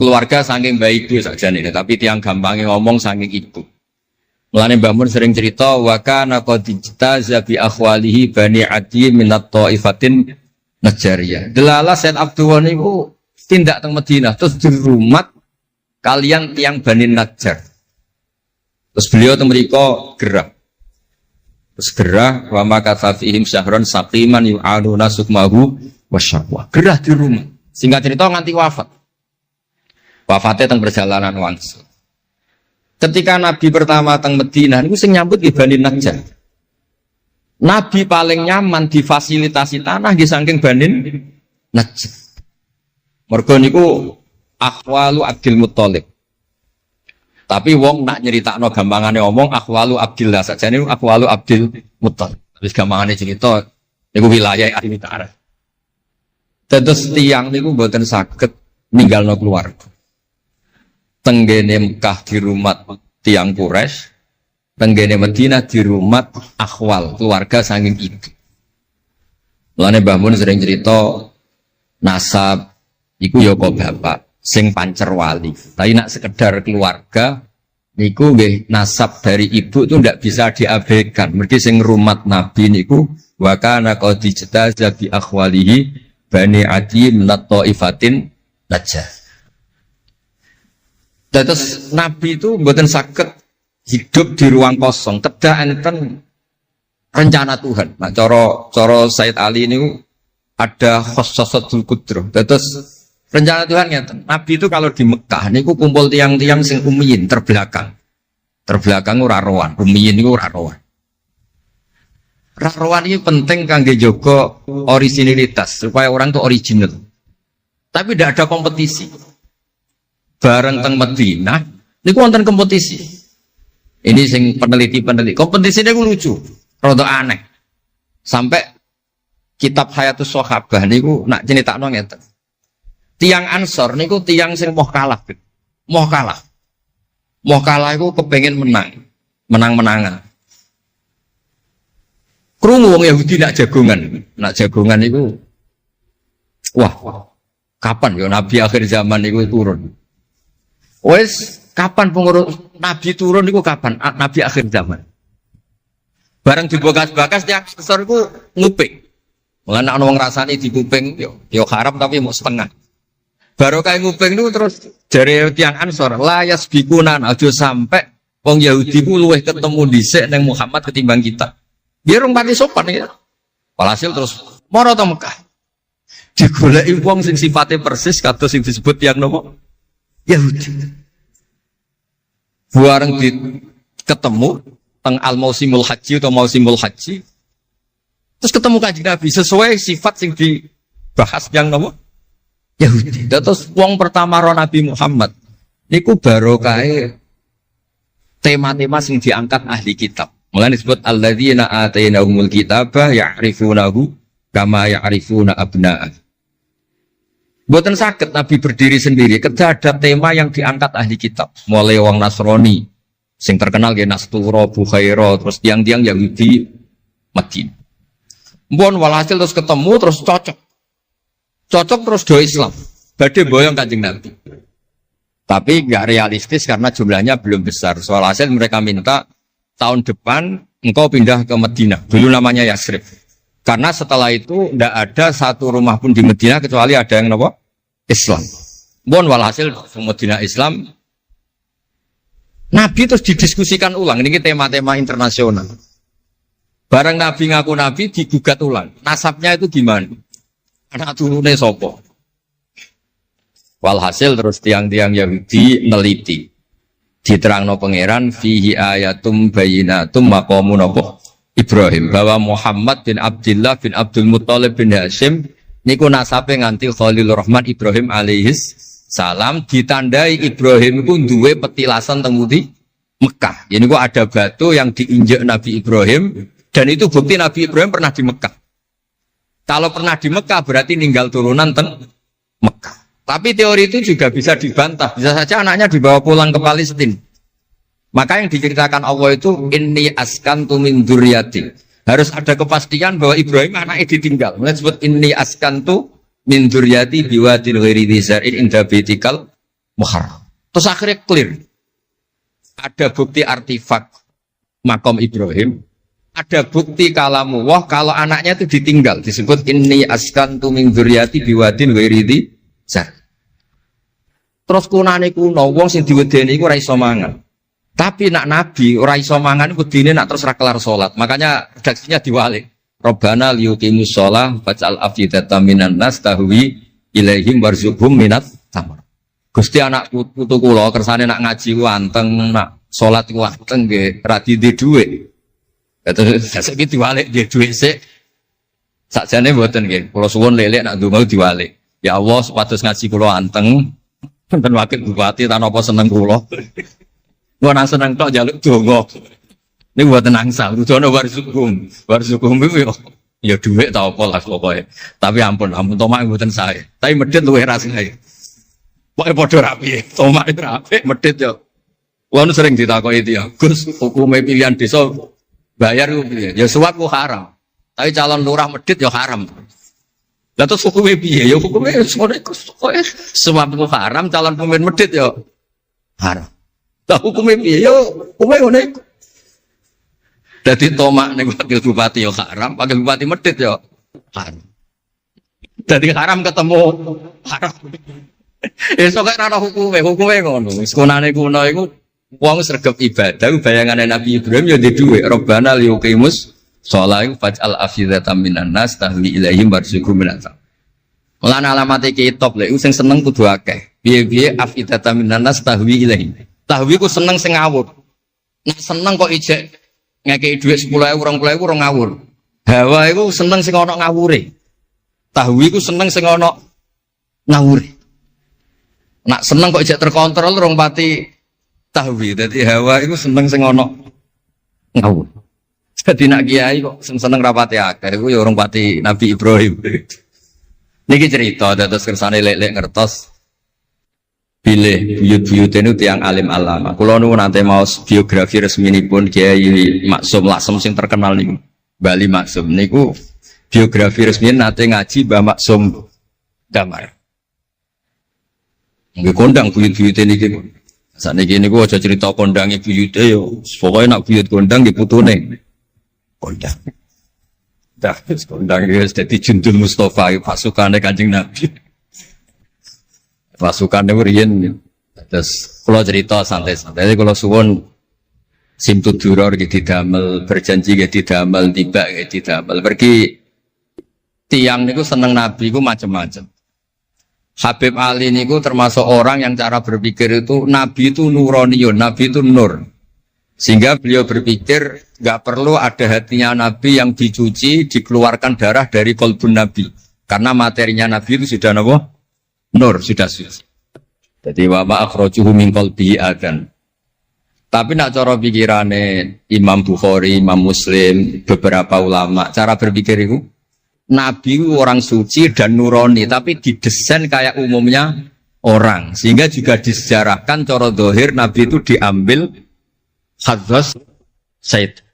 Keluarga saking baik itu sakjane tapi tiang gampangnya ngomong saking ibu. Mulane Mbah Mun sering cerita wa kana qad ijtaza bi akhwalihi bani Adi minat taifatin Najariyah. Delala Said Abdullah niku tindak teng Madinah terus dirumat kalian tiang Bani Najjar. Terus beliau teng mriku gerah. Terus gerah wa makatha fihim syahron saqiman yu'aluna sukmahu wasyaqwa. Gerah di rumah. Singkat cerita nganti wafat. Wafatnya teng perjalanan wangsul. Ketika Nabi pertama teng Madinah niku sing nyambut nggih Bani Najjar. Nabi paling nyaman difasilitasi tanah nggih saking Bani Najjar. Mergo niku akhwalu Abdul Muthalib. Tapi wong nak nyeritakno gampangane omong akhwalu Abdillah sakjane akhwalu Abdul Muthalib. Wis gampangane cerita niku wilayah ahli ta'arif. Terus tiyang niku mboten saged ninggalno keluarga. Tenggene Mekah di rumah tiang Quraisy, tenggene Madinah di rumah akhwal keluarga saking ibu. Mulane Mbah Mun sering cerita nasab iku ya kok bapak sing pancer wali. Tapi nak sekedar keluarga niku nggih nasab dari ibu itu ndak bisa diabaikan. Mergi sing rumat Nabi niku wa kana qad ijtaza bi akhwalihi bani Adi minat taifatin Najjar. Terus Nabi itu mboten saged hidup di ruang kosong. Kedah enten rencana Tuhan. Nah, cara Said Ali ini ada khossasatul qudrah. Terus rencana Tuhan ngeten. Nabi itu kalau di Mekah niku kumpul tiang-tiang sing ummiyin terbelakang. Terbelakang ora rowan, ummiyin niku ora rowan. Ra rowan ini penting kangge jaga originalitas supaya orang itu original. Tapi tidak ada kompetisi. Bareng teng Madinah niku wonten kompetisi. Ini sing peneliti kompetisinya ku lucu, rada aneh. Sampai kitab Hayatus Sahabah niku nak ceritakno ngeten. Tiang Ansor niku tiang sing moh kalah. Moh kalah iku kepengin menang-menangan. Krungu wong Yahudi nak jagongan niku wah, kapan ya Nabi akhir zaman niku turun? Wes kapan pengurus Nabi turun niku kapan? Nabi akhir zaman. Bareng dibakas-bakas tiang Ansor iku nguping. Mulane ana wong rasane dikuping yo haram tapi mau setengah. Baru kayak nguping niku terus jare tiang Ansor layas bikunan aja sampai wong Yahudi ku luweh ketemu dhisik ning Muhammad ketimbang kita. Biar orang pati sopan ya. Walhasil terus moro to Mekah. Digoleki wong sing sifatnya persis kados sing disebut tiang nopo? Yahudi. Bareng ketemu teng al-mausimul haji atau mausimul haji. Terus ketemu Kanjeng Nabi sesuai sifat sing bahas yang nopo Yahudi. Terus wong pertama ro Nabi Muhammad niku barokahe tema-tema sing diangkat ahli kitab. Mulane disebut alladzina atainahumul kitaba ya'rifunahu kama ya'rifuna abna'ah. Mboten saged Nabi berdiri sendiri, kedah ada tema yang diangkat ahli kitab. Mulai wong Nasrani sing terkenal nggih Nastura, Bukhaira, terus tiang-tiang Yahudi Madinah. Mbon walhasil terus ketemu terus cocok. Cocok terus do Islam. Badhe boyong Kanjeng Nabi. Tapi nggak realistis karena jumlahnya belum besar. Soal hasil mereka minta tahun depan engkau pindah ke Madinah. Dulu namanya Yasrib. Karena setelah itu tidak ada satu rumah pun di Madinah kecuali ada yang apa? Islam. Bon walhasil Madinah Islam. Nabi terus didiskusikan ulang. Ini tema-tema internasional. Barang Nabi ngaku Nabi digugat ulang. Nasabnya itu gimana? Anak turunnya sopo. Walhasil terus tiang-tiang Yahudi neliti. Diterangno pangeran fihi ayatum bayinatum maqamun apa? Ibrahim, bahwa Muhammad bin Abdullah bin Abdul Muttalib bin Hashim niku nasabe nganti Khalilur Rahman Ibrahim alaihis salam, ditandai Ibrahim iku duwe petilasan teng pundi Mekah. Ya niku ada batu yang diinjak Nabi Ibrahim dan itu bukti Nabi Ibrahim pernah di Mekah. Kalau pernah di Mekah berarti ninggal turunan teng Mekah. Tapi teori itu juga bisa dibantah. Bisa saja anaknya dibawa pulang ke Palestina. Maka yang diceritakan Allah itu inni askantu min dzurriyyati. Harus ada kepastian bahwa Ibrahim anaknya ditinggal. Mulai disebut inni askantu min dzurriyyati biwadin ghairi dzar'in inda baitikal muharram. Terus akhirnya clear. Ada bukti artifak makom Ibrahim, ada bukti kalamu wah kalau anaknya itu ditinggal. Disebut inni askantu min dzurriyyati biwadin ghairi dzar'. Terus kunane kuno wong sing diwedeni iku ora iso mangan. Tapi nak Nabi ora iso mangan wedine nak terus ra kelar salat. Makanya redaksinya diwalik. Rabbana liyuqimus shalah faj'al afidatan minan nas tahwi ilaihim warzuqhum minat tamar. Gusti anak putu kula kersane nak ngaji ku anteng, nak salat ku anteng nggih ra di dhuwit. Terus saiki diwalik di dhuwit sik. Sakjane mboten nggih. Kula suwun lelek nak ndonga diwalik. Ya Allah supados ngaji kula anteng. Wonten wakil bupati tanpa seneng kula. Gua nang seneng tok njaluk donga. Niku mboten angsal, rudono warzukum. Warzukum iku ya dhuwit ta apa lah pokoke. Tapi ampun tomak mboten sae. Tapi medhit luwih rasane. Pokoke padha rapi. Tomak itu rapi, medhit yo. Wong sering ditakoki dia, Gus, hukume pilihan desa bayar ku piye? Ya suap ku haram. Tapi calon lurah medhit ya haram. Lah terus hukume piye? Ya hukume sore Gus. Suap ku haram, calon pemimpin medhit ya haram. Lah hukumnya piye yo hukume ngene iku. Dadi tomak ning wakil bupati yo haram, wakil bupati medhit yo haram. Dadi haram ketemu haram. Esuk kok ora hukume ngono. Wis kunane kuno iku wong sregep ibadah bayangane Nabi Ibrahim yo ndek dhuwit. Rabbana liyuqimus shalah faj'al afidatan minan nas tahwi ilaihim warzuqhum minat. Lan alamate kitab lek sing seneng kudu akeh. Piye-piye afidatan minan nas tahwi ilaihim. Tahwi ku seneng sing ngawur. Nek seneng kok ijek ngekeki dhuwit 10.000 20.000 ora ngawur. Hawa iku seneng sing ana ngawure. Tahwi ku seneng sing ana ngawure. Nak seneng kok ijek terkontrol rong pati tahwi. Dadi hawa iku seneng sing ana ngawur. Dadi nak kiai kok seneng rapati akeh iku ya rong pati Nabi Ibrahim. Niki cerita dados kersane lek-lek ngertos pilih buyut-buyut itu tiang alim alama. Kalau nu nanti mau biografi resmi ini pun Kiai Maksum Lasem sing terkenal nih Bali Maksum. Niku biografi resmi nanti ngaji Mbah Maksum Damar. Nggih kondang buyut-buyut ini gitu. Saat ini niku aja cerita kondangi buyut yo. Pokoknya nak buyut kondang di putune. Kondang. Dah kondang itu jadi Jundul Mustafa pasukannya Kanjeng Nabi. Pasukan itu riyen terus kalau cerita santai-santai jadi kalau suwon simtu duror gitu didamel berjanji gitu didamel tiba gitu didamel pergi tiang niku seneng Nabi ku macam-macam. Habib Ali niku termasuk orang yang cara berpikir itu Nabi itu nuraniun, Nabi itu nur. Sehingga beliau berpikir nggak perlu ada hatinya Nabi yang dicuci, dikeluarkan darah dari kolbun Nabi. Karena materinya Nabi itu sudah apa? Nur, sudah suci. Jadi wa ma akhrajuhu min qalbihi adan. Tapi nak cara pikirane Imam Bukhari, Imam Muslim, beberapa ulama, cara berpikir itu Nabi orang suci dan nurani, tapi didesain kayak umumnya orang. Sehingga juga disejarahkan cara dohir Nabi itu diambil hadzos Said.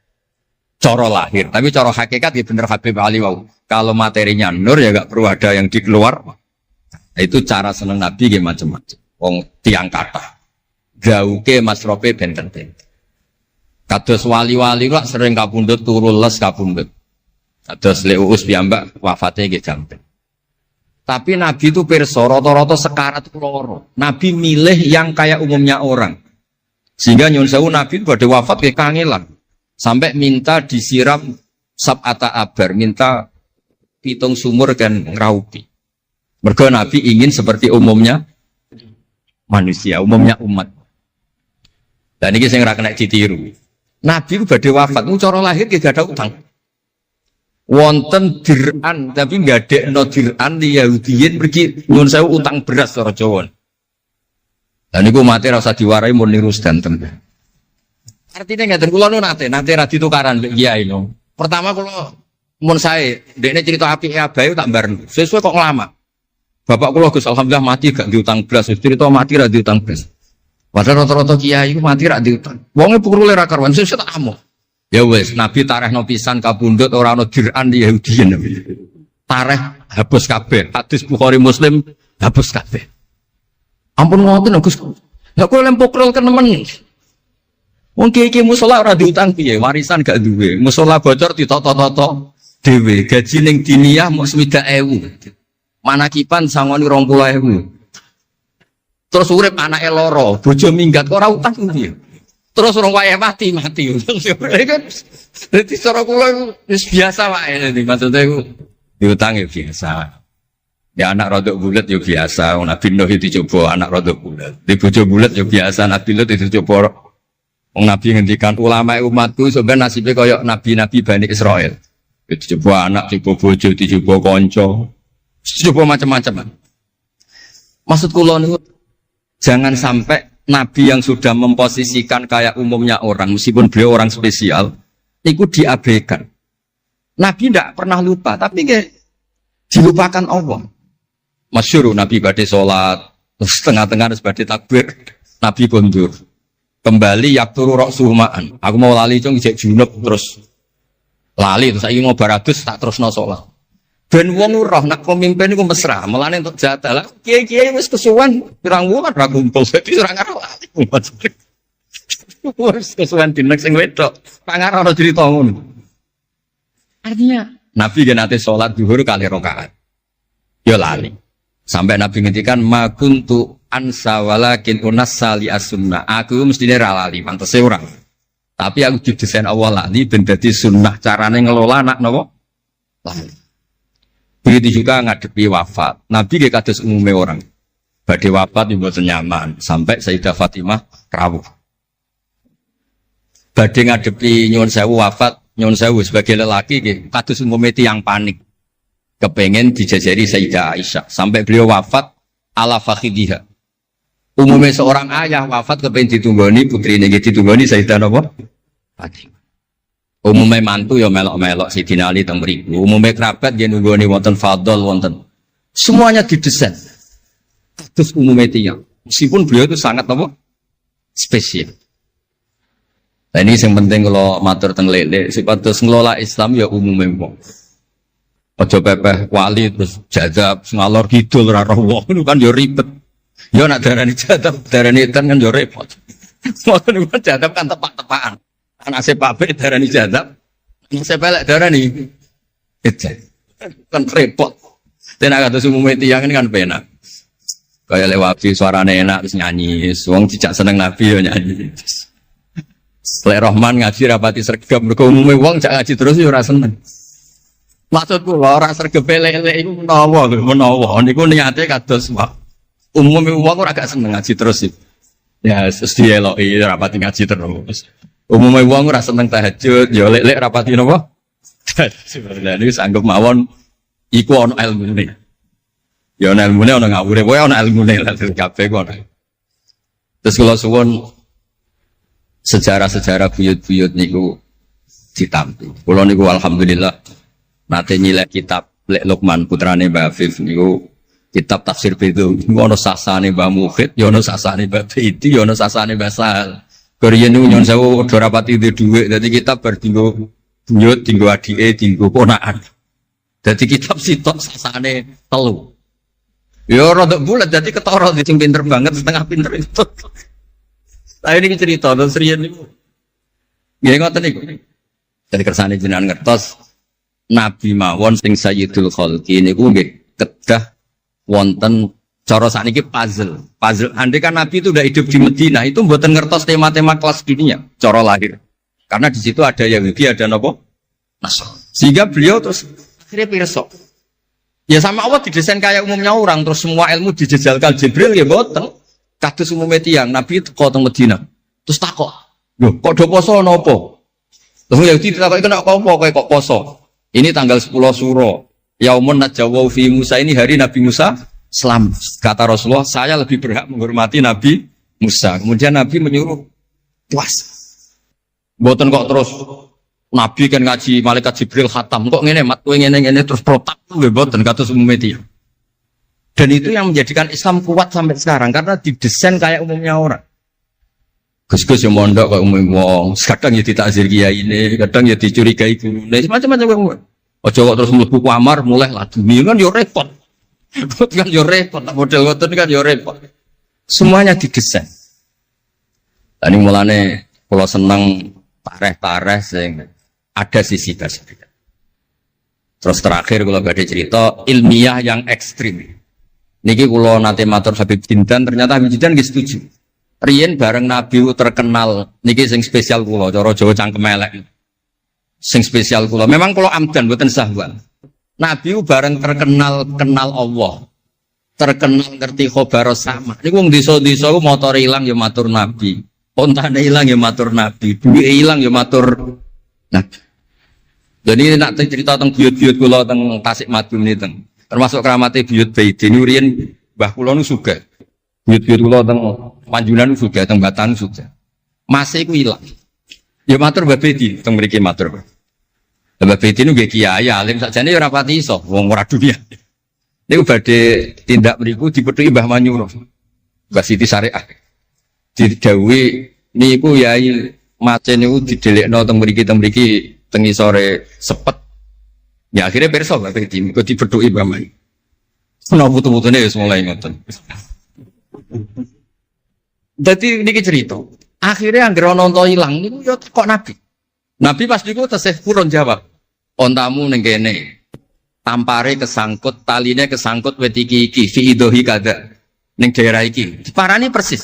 Cara lahir, tapi cara hakikat ya bener Habib Ali wau. Kalau materinya nur ya gak perlu ada yang dikeluar. Itu cara seneng Nabi ya macam-macam. Wong tiang kata, gauke masrope benten-benten. Kados wali-wali lah sering kapundhut turu les kapundhut. Kados Leuus piyambak wafatnya nggih jampen. Tapi Nabi itu pirsa rata-rata sekarat loro. Nabi milih yang kayak umumnya orang. Sehingga nyun sewu Nabi pada wafat kayak kangelan. Sampai minta disiram sab'ata abar, minta pitung sumur kan ngeraupi. Mergo Nabi ingin seperti umumnya manusia, umumnya umat. Dan ini saya nggak kena ditiru. Nabi itu pada wafat, cara lahir gak ada utang. Wonten dir'an, tapi nggak ada no dir'an di Yahudiyin pergi nyun sewu utang beras cara Jawa. Dan itu mati rasa diwarai mau niru sedanten. Artinya nggak terkulo nanti radi tukaran kiai no. Pertama kalau mun saya, dekne cerita api abayu tak bareng. Sesuai kok ngelama. Bapak kulo Gus alhamdulillah mati gak diutang belas. Cerita mati ra diutang belas. Padahal rata-rata kiai itu mati ra diutang. Wonge pukul ra karuan sesuai tak amo. Ya wes, Nabi tarehno pisan kabundut ora ana dir'an di Yahudiyin. Tareh hapus kabeh. Hadis Bukhari Muslim hapus kabeh. Ampun ngoten Gus. Lah kowe lempok rol kenemen. Wong kiai musola ora diutang piye, warisan gak duwe. Musola bocor ditoto-toto dhewe, gaji ning diniyah mok 60.000. Manakipan sangoni 20.000. Terus urip anake loro, bojo minggat kok ora utang piye. Terus orang wae mati. Dadi cara kula wis biasa wae maksudnya diutang ya biasa. Ya anak rodok bulat ya biasa, Nabi Nuh itu coba anak rodok bulat. Di bojo bulat ya biasa, Nabi Nuh itu coba. Wong Nabi ngendikan ulama umatku sebenarnya nasibnya kayak nabi-nabi Bani Israel. Itu coba anak, coba bojo, coba konco, coba macam-macam. Maksud kula niku jangan sampai nabi yang sudah memposisikan kayak umumnya orang, meskipun beliau orang spesial, itu diabaikan. Nabi tidak pernah lupa, tapi dilupakan Allah. Masyhur Nabi badhe salat, terus tengah-tengah harus badhe takbir, Nabi kondur. Kembali yakturu roksuhumaan. Aku mau lali cung ijek junub terus lali terus saya mau baratus tak terus no sholat. Ben wong roh nak pemimpin itu mesra. Melane untuk jatah lah. Kiai wis kesuwan pirang wulan ra kumpul. Dadi ora ngarep lali. Wis kesuwan dinek sing wedok. Pangar ora cerita ngono. Artinya Nabi gen ate sholat zuhur kali rakaat. Ya lali. Sampai Nabi ngendikan ma kuntu ansa walakin unassa li as-sunnah. Aku mestine ra lali, pantese ora. Tapi aku didesain Allah lali ben dadi sunnah carane ngelola anak napa? Lali. Begitu juga ngadepi wafat. Nabi nggih kados umume orang. Badhe wafat yo mboten nyaman sampai Sayyidah Fatimah rawuh. Badhe ngadepi nyuwun sewu wafat, nyuwun sewu sebagai lelaki nggih kados umume tiyang panik. Kepengen dijajari Sayyidah Aisyah sampai beliau wafat ala fakhidiha. Umumnya seorang ayah wafat kepengen ditunggoni putrine nggih ditunggoni Sayyidah napa? Fatimah. Umumnya mantu ya melok-melok Sayyidina Ali teng mriku. Umumnya kerabat nggih nunggoni wonten fadl wonten. Semuanya didesain. Terus umumnya tiyang. Meskipun beliau itu sangat apa? Spesial. Nah ini yang penting kalau matur teng lele sipatus ngelola Islam ya umumnya wong. Aja pepeh wali terus jadab ngalor kidul ora roh wong kan yo ribet. Yo nak darani jadab, darani edan kan yo repot. Ngoten niku jadab kan tepak-tepakan. Anak sepape darani jadab, anak sepelek darani edan. Kan repot. Tenan kados umume tiyang kan penak. Kaya lewati suarane enak terus nyanyi, wong dijak seneng Nabi yo nyanyi. Lek Rahman ngaji rapati sregep mergo umume wong jak ngaji terus yo ora seneng. Maksudku ora sregep lele iku menawa niku niate kados umume wong ora gak seneng ngaji terus iki. Ya wis dieloki rapati ngaji terus. Umume wong ora seneng tahajud, ya lek rapati napa? Sebenarnya niku sanggup mawon Iku ono ilmune. Ya ono ilmune ono ngawure, wae ono ilmune lah kabeh ku ono. Terus kula suwun sejarah-sejarah buyut-buyut niku ditampi. Kula niku alhamdulillah nate nyilek kitab Lek Lukman putrane Mbah Afif niku kitab tafsir itu ono sasane Mbah Mukhid, ya ono sasane Mbah Baiti, ya ono sasane Mbah Sahal. Koriyen niku nyon sewu ora rapati dhuwit, dadi kitab bar dinggo buyut, dinggo adike, dinggo ponakan. Dadi kitab sitok sasane telu. Ya rada bulat dadi ketara sing pinter banget setengah pinter itu. Lah ini cerita terus riyen niku. Nggih ngoten niku. Dadi kersane jenengan ngertos Nabi mawon sing Sayyidul Khalqi niku nggih kedah wonten cara sakniki puzzle. Puzzle andai kan Nabi itu udah hidup di Madinah itu mboten ngertos tema-tema kelas gininya, cara lahir. Karena di situ ada Yahudi, ada napa? Nasrani. Sehingga beliau terus akhirnya pirsa. Ya sama Allah didesain kayak umumnya orang, terus semua ilmu dijejalkan Jibril ya mboten. Kados umumnya tiyang Nabi teko teng Madinah. Terus takok, "Lho, kok do poso napa?" Terus Yahudi ditakoki kena apa kok poso? Ini tanggal 10 Suro. Yaumun najawau fi Musa, ini hari Nabi Musa selamat. Kata Rasulullah, saya lebih berhak menghormati Nabi Musa. Kemudian Nabi menyuruh puasa. Mboten kok terus Nabi kan ngaji malaikat Jibril khatam kok ngene mat kowe ngene terus protap nggih mboten kados umumnya dia. Dan itu yang menjadikan Islam kuat sampai sekarang karena didesain kayak umumnya orang. Gus-gus yang mondok kok umum wong, kadang ya ditakzir kiai ini, kadang ya dicurigai guru. Nah, macam-macam wong. Ojo kok terus mlebu kamar mulai laduni kan yo repot. Kan yo repot, model ngoten kan yo repot. Semuanya didesain. Tadi mulane kula seneng pareh-pareh sing ada sisi positif. Terus terakhir kula badhe cerita ilmiah yang ekstrim. Niki kula nate matur Habib Jindan, ternyata Habib Jindan nggih setuju. Riyen bareng Nabi terkenal niki sing spesial kula cara Jawa cangkem elek. Sing spesial kula memang kula amdan mboten sahwan. Nabi bareng terkenal kenal Allah. Terkenal ngerti khobar sama. Niku wong desa-desa ku motor ilang ya matur Nabi. Ontane ilang ya matur Nabi. Duwe ilang ya matur Nabi. Jadi nak cerita tentang buyut-buyut kula teng Tasikmalaya niku termasuk keramate buyut Baiti niku riyen mbah kula nu sugih. Buyut-buyut kula teng Panjunan sudah, teng Batan sudah. Masih ku ilang. Ya matur Mbah Bedi, teng mriki matur. Mbah Bedi nu nggih kiai alim sakjane ya ora pati iso wong ora dunia. Niku badhe tindak mriku dipethuki Mbah Manyuro. Mbah Siti Syariah. Didhawuhi niku yai macen niku didelekno teng mriki teng isore sepet. Ya akhirnya pirsa Mbah Bedi niku dipethuki Mbah Manyuro. Ana putu-putune wis mulai ngoten. Jadi ini cerita. Akhirnya anggere ana unta ilang niku ya kok Nabi. Nabi pas niku tesih purun jawab. Ontamu ning kene. Tampare kesangkut, taline kesangkut wit iki fi idohi kada. Ning daerah iki. Diparani persis.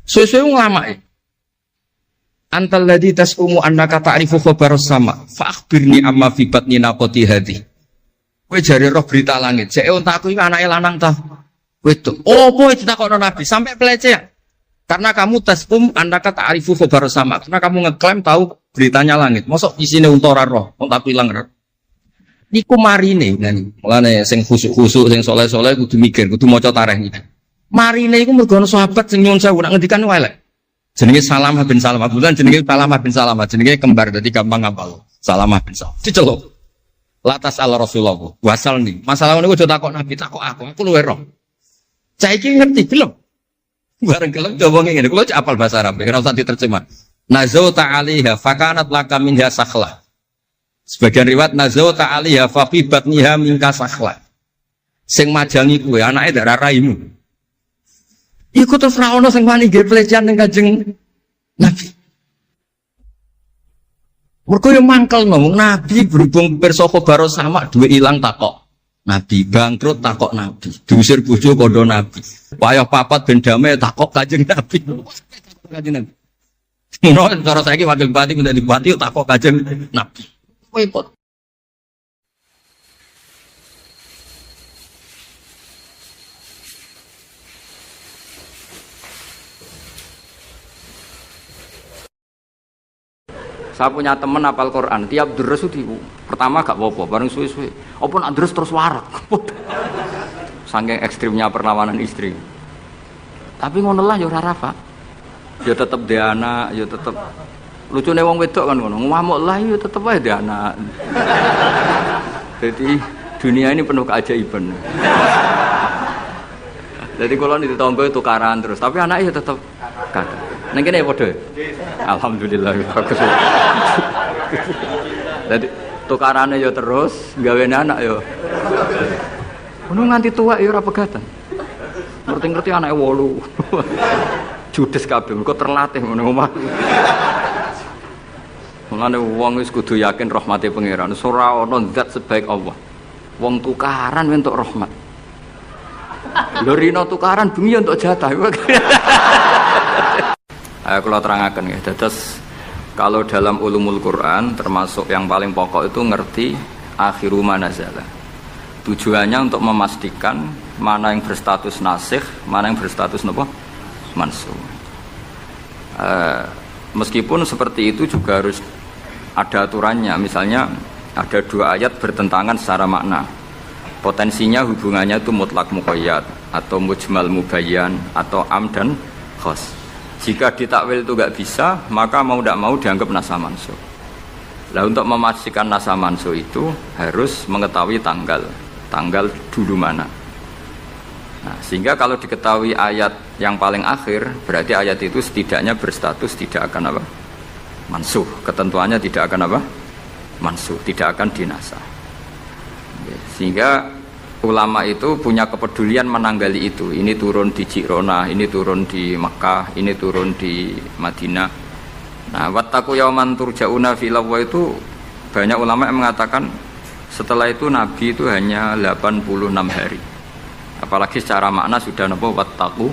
Suwe-suwe nglamake. Antal ladzi tasumu annaka ta'rifu khabaras sama. Fa akhbirni amma fi batni naqati hadhi. Kowe jare roh berita langit. Jek ontaku iki anake lanang ta. Wedok. Opo ditakokno Nabi sampai pelecehan. Karena kamu tasum anda kata arifu khobar sama. Karena kamu ngeklaim tahu beritanya langit. Mosok di sini untora roh, unta pilang roh. Niku marine kan. Mulane sing khusuk-khusuk sing soleh-soleh kudu mikir, kudu maca tarikh iki. Marine iku mergo ana sahabat sing nyuwun sewu nak ngendikan elek. Jenenge Salamah bin Salamah. Bulan jenenge Salamah bin Salamah. Jenenge kembar dadi gampang ngapal. Salamah bin Salamah. Diceluk. Latas ala Rasulullah. Wasal nih. Masalah niku aja takok Nabi, takok aku. Aku luwe roh. Saiki ngerti belum? Bareng kelem coba ngene, kula cek apal bahasa Arab, ora usah diterjemah. Nazauta 'alaiha fakanat laka minha sakhla. Sebagian riwayat nazauta 'alaiha fa fi batniha minka sakhla. Sing majangi kuwe anake darah raimu. Iku terus ra ono sing wani nggih pelecehan ning Kanjeng Nabi. Mergo yo mangkel ngomong Nabi berhubung pirsa khobar sama duwe ilang takok. Nabi bangkrut takok Nabi, diusir bojo kondo Nabi, payah papat ben damai takok Kanjeng Nabi. Kanjeng Nabi. Ngono cara saiki wakil bupati minta bupati takok Kanjeng Nabi. Repot. Saya punya teman hafal Quran, tiap deres itu Pertama gak apa-apa, bareng suwe-suwe. Apa nak terus warak. Saking ekstrimnya perlawanan istri. Tapi ngono lah ya ora rafa. Ya tetep dia anak, ya tetep lucune wong wedok kan ngono. Ngamuk lah ya tetep ae dia anak. Jadi dunia ini penuh keajaiban. Jadi kalau di tonggo tukaran terus, tapi anaknya tetap kata. Neng kene padha. Alhamdulillah bagus. Jadi tukarannya ya terus, gawe anak ya. Ngono nganti tua ya ora pegatan. Ngerti-ngerti anake 8. Judes kabeh, mergo terlatih ngono omah. Mulane wong wis kudu yakin rahmate pangeran. Ora ana zat sebaik Allah. Wong tukaran entuk rahmat. Lho rino tukaran bengi untuk jatah. Ayo kula terangaken nggih. Dados kalau dalam ulumul Quran termasuk yang paling pokok itu ngerti akhiru manazala. Tujuannya untuk memastikan mana yang berstatus nasikh, mana yang berstatus napa? Mansukh. Meskipun seperti itu juga harus ada aturannya. Misalnya ada 2 ayat bertentangan secara makna. Potensinya hubungannya itu mutlak muqayyad atau mujmal mubayyan atau am dan khas. Jika ditakwil itu nggak bisa, maka mau tidak mau dianggap nasa mansukh. Nah, untuk memastikan nasa mansukh itu harus mengetahui tanggal dulu mana. Nah, sehingga kalau diketahui ayat yang paling akhir, berarti ayat itu setidaknya berstatus tidak akan apa? Mansukh. Ketentuannya tidak akan apa? Mansukh, tidak akan dinasah. Sehingga ulama itu punya kepedulian menanggali itu. Ini turun di Jirona, ini turun di Makkah, ini turun di Madinah. Nah, wattaqu yauman turja'una fi illallah itu banyak ulama yang mengatakan setelah itu Nabi itu hanya 86 hari. Apalagi secara makna sudah napa wattaqu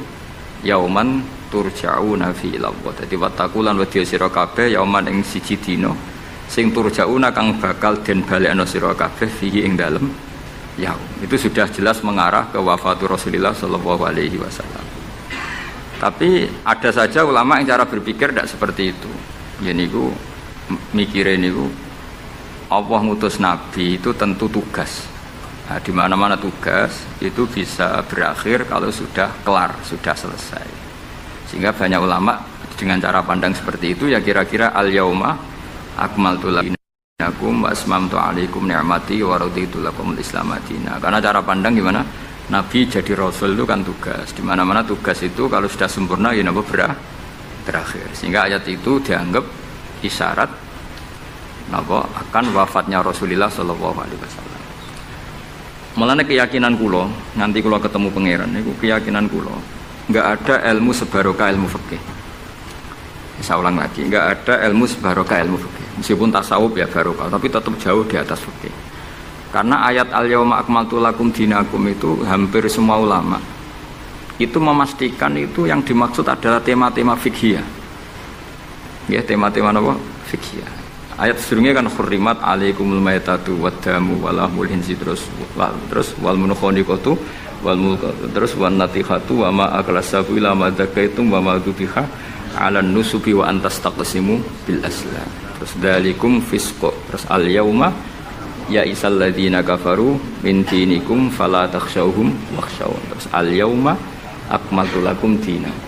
yauman turja'una fi illallah. Jadi wattaqu lan wedya sira kabeh yauman ing siji dina sing turja'una kang bakal den balekno sira kabeh fihi ing dalem yaum. Itu sudah jelas mengarah ke wafatul Rasulullah sallallahu alaihi wasallam. Tapi ada saja ulama yang cara berpikir tidak seperti itu. Ya niku mikire niku Allah ngutus nabi itu tentu tugas. Nah, di mana-mana tugas itu bisa berakhir kalau sudah kelar, sudah selesai. Sehingga banyak ulama dengan cara pandang seperti itu ya kira-kira al-yauma akmaltu lakum wa asmamtu alaikum ni'mati wa raditu lakumul Islam madina. Karena cara pandang gimana? Nabi jadi rasul itu kan tugas. Di mana-mana tugas itu kalau sudah sempurna ya napa berakhir. Sehingga ayat itu dianggap isyarat napa akan wafatnya Rasulullah sallallahu alaihi wasallam. Mulane keyakinan kula, nanti kula ketemu pangeran niku keyakinan kula, enggak ada ilmu sebarokah ilmu fikih. Saya ulang lagi, enggak ada ilmu sebarokah ilmu fikih. Meskipun tasawuf ya barokah, tapi tetap jauh di atas fikih. Karena ayat al-yauma akmaltu lakum dinakum itu hampir semua ulama itu memastikan itu yang dimaksud adalah tema-tema fikih. Ya, tema-tema apa? Fikih. Ayat sebelumnya kan hurrimat alaikumul maitatu waddamu walahmul hinsi terus wal munkhaniqatu wal mulqatu terus wan natihatu wa ma aklasabu ila ma zakaitum wa ma dubiha 'alan nusubi wa antas taqsimu bil aslam. Terus dalikum fisq. Terus al yauma ya isal ladzina kafaru min dinikum fala takhshawhum wakhshawun. Terus al yauma akmaltu lakum dinakum.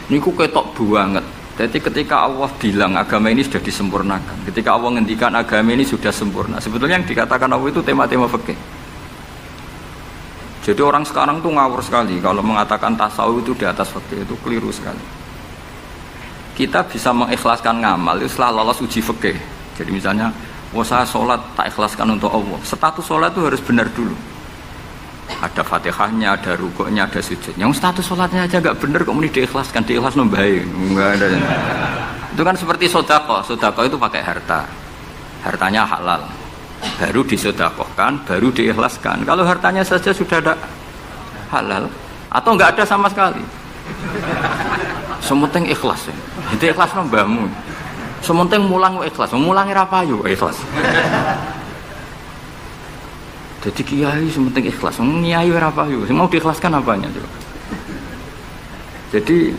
Niku ketok banget. Jadi ketika Allah bilang agama ini sudah disempurnakan, ketika Allah ngendikan agama ini sudah sempurna, sebetulnya yang dikatakan Allah itu tema-tema fikih. Jadi orang sekarang tuh ngawur sekali kalau mengatakan tasawuf itu di atas fikih, itu keliru sekali. Kita bisa mengikhlaskan ngamal itu setelah lolos uji fikih. Jadi misalnya, saya sholat tak ikhlaskan untuk Allah. Status sholat itu harus benar dulu. Ada fatihahnya, ada rukuknya, ada sujudnya. Yang status sholatnya aja gak bener kok mau diikhlaskan, diikhlas baik. Enggak ada. Itu kan seperti sodako. Sodako itu pakai harta. Hartanya halal. Baru disodakohkan, baru diikhlaskan. Kalau hartanya saja sudah ada halal atau enggak ada sama sekali. Sementing ikhlas. Itu ikhlas mbahmu. Sementing mulang ikhlas. Mulangi rapayu ikhlas. Jadi kiai sementing ikhlas, kiai apa yuk? Mau diikhlaskan apanya tuh? Jadi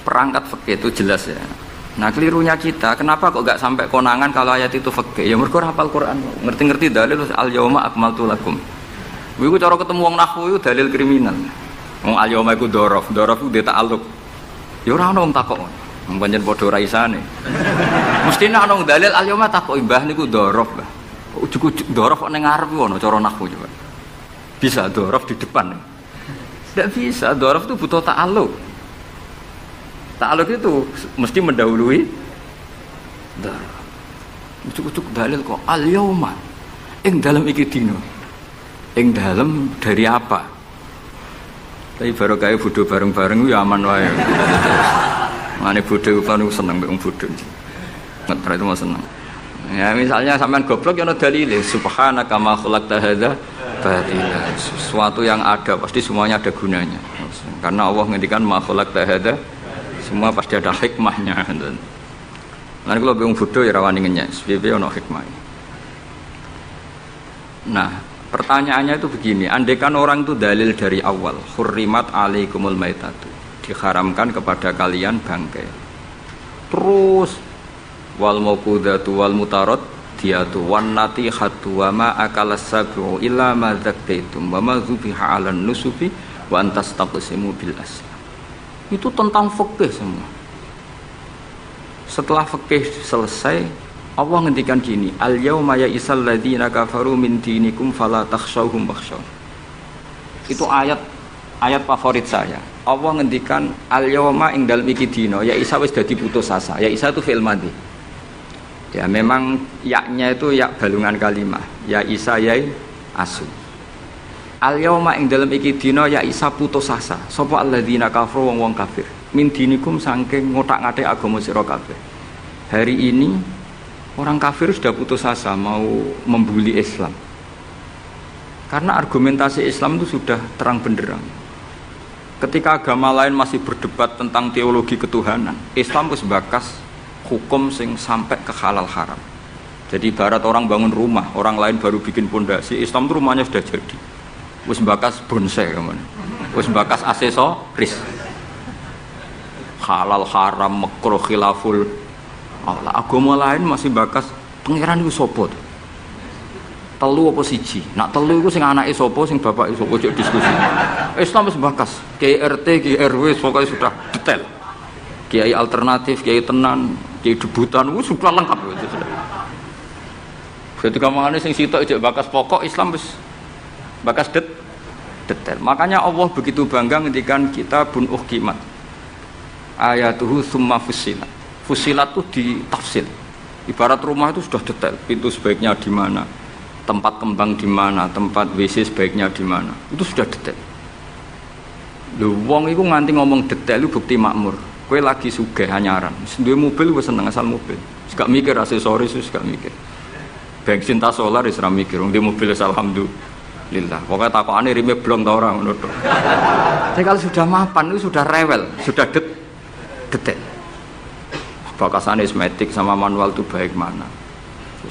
perangkat fikih itu jelas ya. Nah kelirunya kita, kenapa kok gak sampai konangan kalau ayat itu fikih? Ya mergo hafal Quran, ngerti-ngerti dalil al yauma akmaltu lakum. Iku cara ketemu wong nahwu iku dalil kriminal. Wong al yauma iku dzaraf iku ta'alluq. Ya ora ono wong takok. Wong pancen padha ora isane. Mestine ana wong dalil al yauma takok mbah niku dzaraf, Mbah. Ujug-ujug dzaraf kok ning ngarep ono cara nahwu coba. Bisa dzaraf di depan. Tidak bisa, dzaraf itu butuh ta'alluq. Ta'aluk itu mesti mendahului dzaraf. Ucuk-ucuk dalil kok al-yauma ing dalam iki dina. Ing dalam dari apa? Tapi baru kayak bodho bareng-bareng ya aman wae. Mane bodho kan seneng mbek wong bodho. Ngetra itu mau seneng. Ya misalnya sampean goblok ya ana dalile subhanaka ma khalaqta hadza batila. Sesuatu yang ada pasti semuanya ada gunanya. Karena Allah ngendikan ma khalaqta hadza semua pasti ada hikmahnya. Nanti kalau bingung bodoh ya rawani ngenyek, SPP ono hikmah. Nah, pertanyaannya itu begini, andaikan orang itu dalil dari awal, hurrimat alaikumul maitatu, diharamkan kepada kalian bangkai. Terus wal mauqudatu wal mutarad diatu wan natihatu wa ma akalas sabu illa ma zakkaitum wa ma zubiha 'alan nusubi wa antas taqsimu bil asl. Itu tentang fikih semua. Setelah fikih selesai, Allah ngendikan gini, al yauma ya'isal ladzina kafaru min dinikum fala takhshawhum wakhshaw. Itu ayat favorit saya. Allah ngendikan al yauma ing dalem iki dina, ya isa wis dadi putus asa. Ya isa itu fi'il madhi. Ya memang yaknya itu yak balungan kalimah. Ya isa yai asu. Al yauma ing dalem iki dina ya isa putus asa. Sapa alladzina kafaru wong kafir. Min dinikum saking ngotak-ngatik agama sira kabeh. Hari ini orang kafir sudah putus asa mau membuli Islam. Karena argumentasi Islam itu sudah terang benderang. Ketika agama lain masih berdebat tentang teologi ketuhanan, Islam wis bakas hukum sing sampai ke halal haram. Jadi ibarat orang bangun rumah, orang lain baru bikin pondasi, Islam itu rumahnya sudah jadi. Wis bakas bonsai kemana? Wis bakas aksesoris. Halal haram makruh khilaful. Allah agama lain masih bakas pangeran iku sapa? Telu apa siji? Nak telu iku sing anake sapa, sing bapake sapa, ojo diskusi. Islam wis bakas. Kiai RT, Kiai RW pokoknya sudah detail. Kiai alternatif, Kiai tenan, Kiai debutan wis sudah lengkap itu sudah. Ketika mangane sing sitok ijek bakas pokok Islam wis bakas detail. Makanya Allah begitu bangga ngendikan kitabun uhkimat. Ayatuhu summa fussilat. Fussilat itu ditafsir. Ibarat rumah itu sudah detail. Pintu sebaiknya di mana, tempat kembang di mana, tempat WC sebaiknya di mana. Itu sudah detail. Lho wong iku nganti ngomong detail itu bukti makmur. Kowe lagi sugih anyaran. Duwe mobil wis seneng asal mobil. Wis gak mikir aksesoris, wis gak mikir. Bensin tas solar wis ra mikir. Wong di mobil wis alhamdulillah. Pokoknya takokane rime blong ta ora ngono tok. Tapi kalau sudah mapan itu sudah rewel, sudah detail. Bakasan esmetik sama manual itu baik mana.